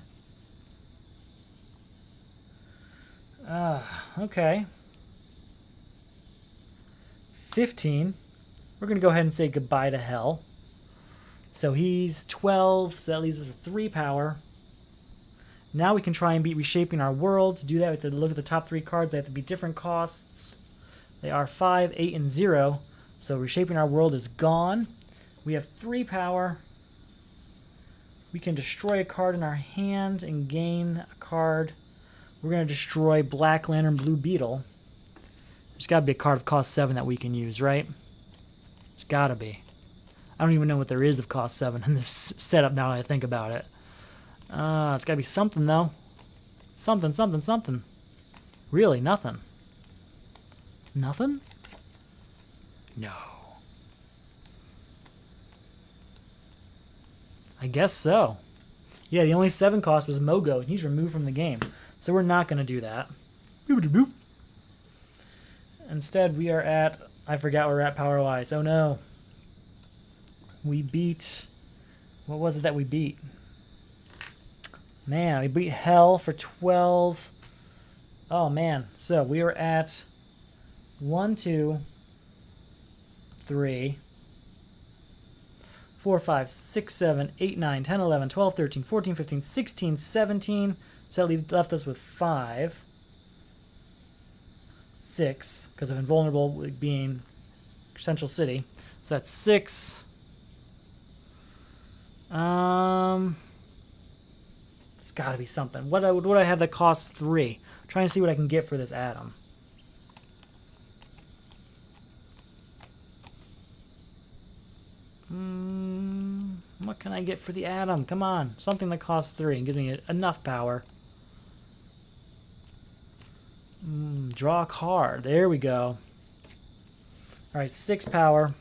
Okay. 15. We're going to go ahead and say goodbye to Hell. So he's 12, so that leaves us with 3 power. Now we can try and beat Reshaping Our World. To do that, we have to look at the top 3 cards. They have to be different costs. They are 5, 8, and 0. So Reshaping Our World is gone. We have 3 power. We can destroy a card in our hand and gain a card. We're going to destroy Black Lantern Blue Beetle. There's got to be a card of cost 7 that we can use, right? There's got to be. I don't even know what there is of cost 7 in this setup now that I think about it. It's got to be something, though. Something, something, something. Really, nothing. Nothing? No. I guess so. Yeah, the only 7 cost was Mogo, and he's removed from the game. So we're not going to do that. Boop-a-doop-boop. Instead, we are at... I forgot where we're at power-wise. Oh, no. We beat... What was it that we beat? Man, we beat Hell for 12. Oh, man. So we were at 1, 2, 3, 4, 5, 6, 7, 8, 9, 10, 11, 12, 13, 14, 15, 16, 17. So that left us with 5, 6, because of invulnerable being Central City. So that's 6. It's got to be something. What would I have that costs 3? I'm trying to see what I can get for this atom. What can I get for the atom? Come on, something that costs 3 and gives me enough power. Draw a card. There we go. All right, 6 power.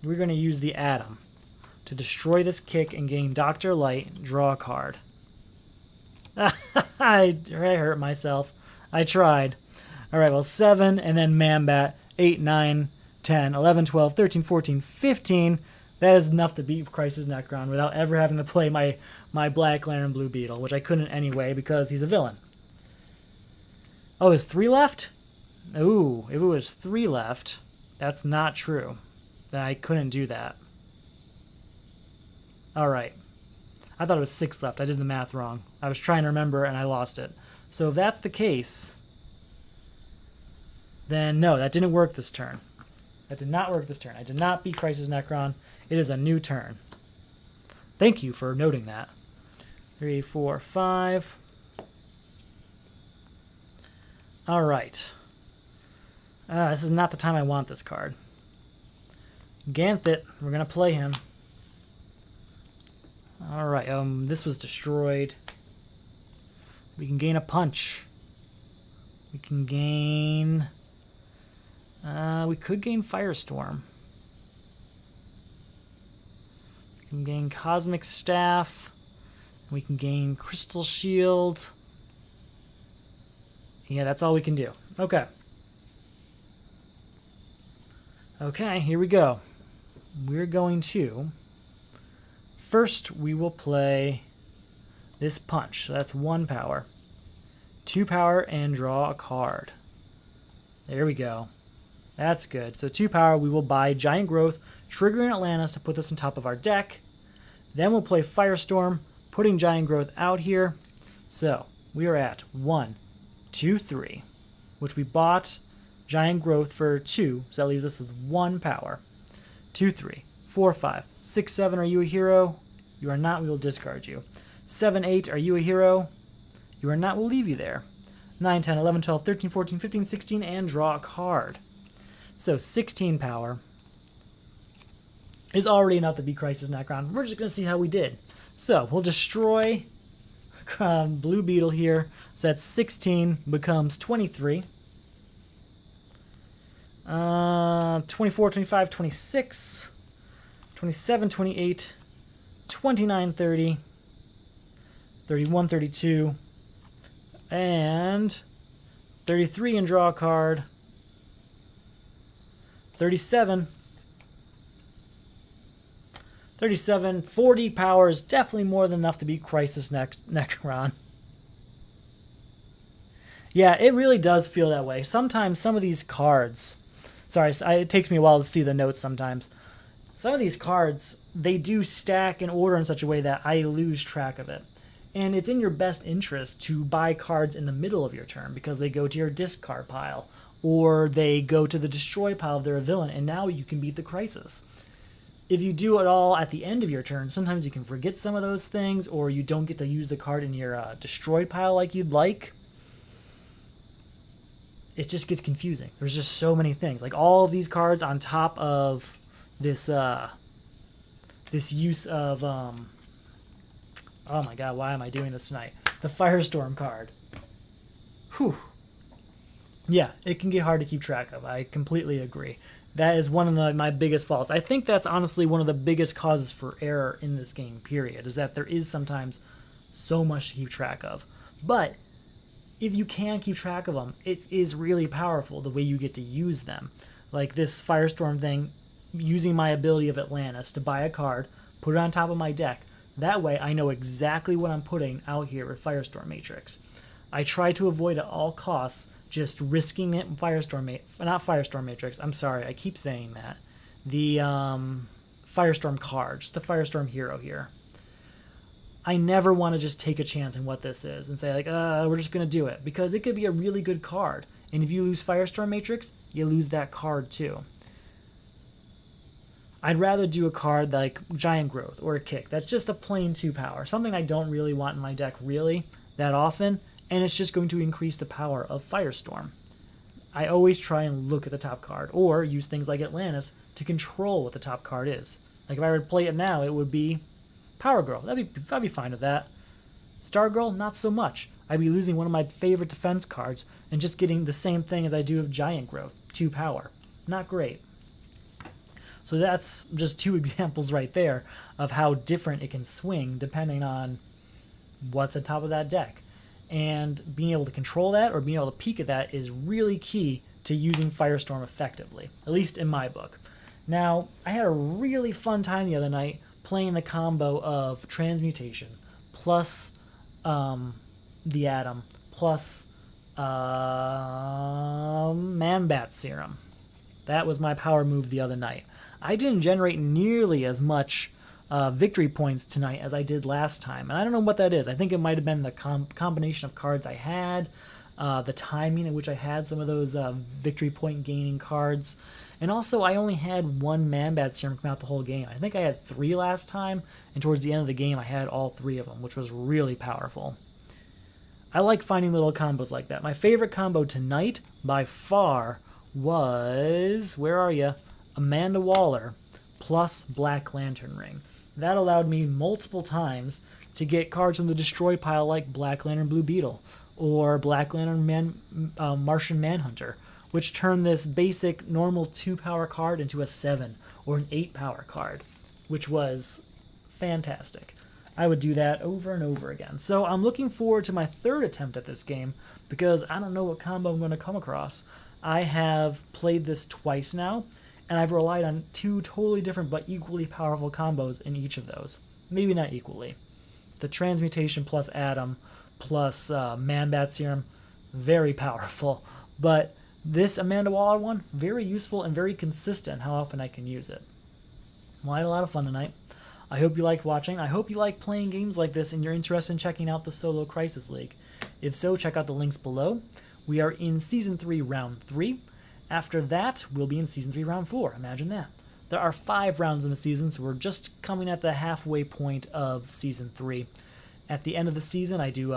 We're going to use the atom to destroy this kick and gain Dr. Light. Draw a card. I hurt myself. I tried. All right, well, 7 and then Mambat. 8, 9, 10, 11, 12, 13, 14, 15. That is enough to beat Crisis Necron without ever having to play my Black Lantern Blue Beetle, which I couldn't anyway because he's a villain. Oh, there's 3 left? Ooh, if it was 3 left, that's not true. Then I couldn't do that. All right. I thought it was 6 left. I did the math wrong. I was trying to remember and I lost it. So if that's the case, then no, that didn't work this turn. That did not work this turn. I did not beat Crisis Necron. It is a new turn. Thank you for noting that. 3, 4, 5. All right. This is not the time I want this card. Ganthit, we're going to play him. All right, this was destroyed. We can gain a punch. We can gain... we could gain Firestorm. We can gain Cosmic Staff. We can gain Crystal Shield. Yeah, that's all we can do. Okay. Okay, here we go. We're going to... First, we will play this punch. So that's 1 power. 2 power and draw a card. There we go. That's good. So 2 power, we will buy Giant Growth, triggering Atlantis to put this on top of our deck. Then we'll play Firestorm, putting Giant Growth out here. So we are at 1, 2, 3, which we bought Giant Growth for 2, so that leaves us with 1 power. 2, 3, 4, 5, 6, 7, are you a hero? You are not, we will discard you. 7, 8, are you a hero? You are not, we'll leave you there. 9, 10, 11, 12, 13, 14, 15, 16, and draw a card. So 16 power is already enough to beat Crisis Necron. We're just going to see how we did. So we'll destroy Blue Beetle here. So that's 16 becomes 23. 24, 25, 26, 27, 28, 29, 30, 31, 32, and 33 and draw a card. 37, 40 power is definitely more than enough to beat Crisis Necron. Yeah, it really does feel that way. Sometimes some of these cards... Sorry, it takes me a while to see the notes sometimes. Some of these cards, they do stack in order in such a way that I lose track of it. And it's in your best interest to buy cards in the middle of your turn because they go to your discard pile. Or they go to the destroy pile if they're a villain, and now you can beat the Crisis. If you do it all at the end of your turn, sometimes you can forget some of those things, or you don't get to use the card in your destroy pile like you'd like. It just gets confusing. There's just so many things. Like all of these cards on top of this this use of oh my god, why am I doing this tonight? The Firestorm card. Whew. Yeah, it can get hard to keep track of. I completely agree. That is one of my biggest faults. I think that's honestly one of the biggest causes for error in this game, period, is that there is sometimes so much to keep track of. But if you can keep track of them, it is really powerful the way you get to use them. Like this Firestorm thing, using my ability of Atlantis to buy a card, put it on top of my deck. That way I know exactly what I'm putting out here with Firestorm Matrix. I try to avoid at all costs just risking it. Not Firestorm Matrix, I'm sorry, I keep saying that. The Firestorm card, just a Firestorm hero here. I never want to just take a chance on what this is and say, like, we're just going to do it. Because it could be a really good card. And if you lose Firestorm Matrix, you lose that card too. I'd rather do a card like Giant Growth or a Kick. That's just a plain 2 power. Something I don't really want in my deck really that often. And it's just going to increase the power of Firestorm. I always try and look at the top card. Or use things like Atlantis to control what the top card is. Like if I were to play it now, it would be Power Girl. I'd be fine with that. Star Girl, not so much. I'd be losing one of my favorite defense cards and just getting the same thing as I do with Giant Growth, 2 power. Not great. So that's just 2 examples right there of how different it can swing depending on what's at top of that deck. And being able to control that or being able to peek at that is really key to using Firestorm effectively, at least in my book. Now, I had a really fun time the other night playing the combo of Transmutation plus the Atom plus Man-Bat Serum. That was my power move the other night. I didn't generate nearly as much victory points tonight as I did last time. And I don't know what that is. I think it might have been the combination of cards I had, the timing in which I had some of those victory point gaining cards. And also, I only had 1 Man-Bat Serum come out the whole game. I think I had 3 last time, and towards the end of the game, I had all 3 of them, which was really powerful. I like finding little combos like that. My favorite combo tonight, by far, was, where are you? Amanda Waller plus Black Lantern Ring. That allowed me multiple times to get cards from the destroy pile like Black Lantern Blue Beetle or Black Lantern Martian Manhunter, which turned this basic normal 2 power card into a 7 or an 8 power card, which was fantastic. I would do that over and over again. So I'm looking forward to my 3rd attempt at this game because I don't know what combo I'm going to come across. I have played this twice now, and I've relied on 2 totally different but equally powerful combos in each of those. Maybe not equally. The Transmutation plus Atom plus Man-Bat Serum, very powerful. But this Amanda Waller one, very useful and very consistent how often I can use it. Well, I had a lot of fun tonight. I hope you liked watching. I hope you like playing games like this and you're interested in checking out the Solo Crisis League. If so, check out the links below. We are in Season 3, Round 3. After that, we'll be in Season 3, Round 4. Imagine that. There are 5 rounds in the season, so we're just coming at the halfway point of Season 3. At the end of the season, I do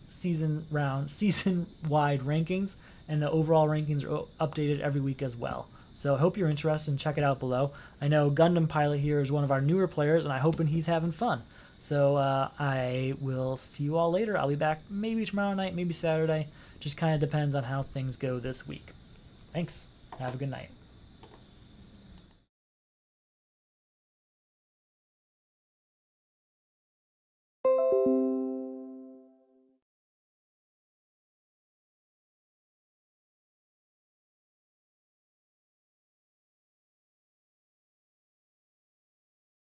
season-wide rankings, and the overall rankings are updated every week as well. So I hope you're interested and check it out below. I know Gundam Pilot here is one of our newer players, and I'm hoping he's having fun. So I will see you all later. I'll be back maybe tomorrow night, maybe Saturday. Just kind of depends on how things go this week. Thanks. Have a good night.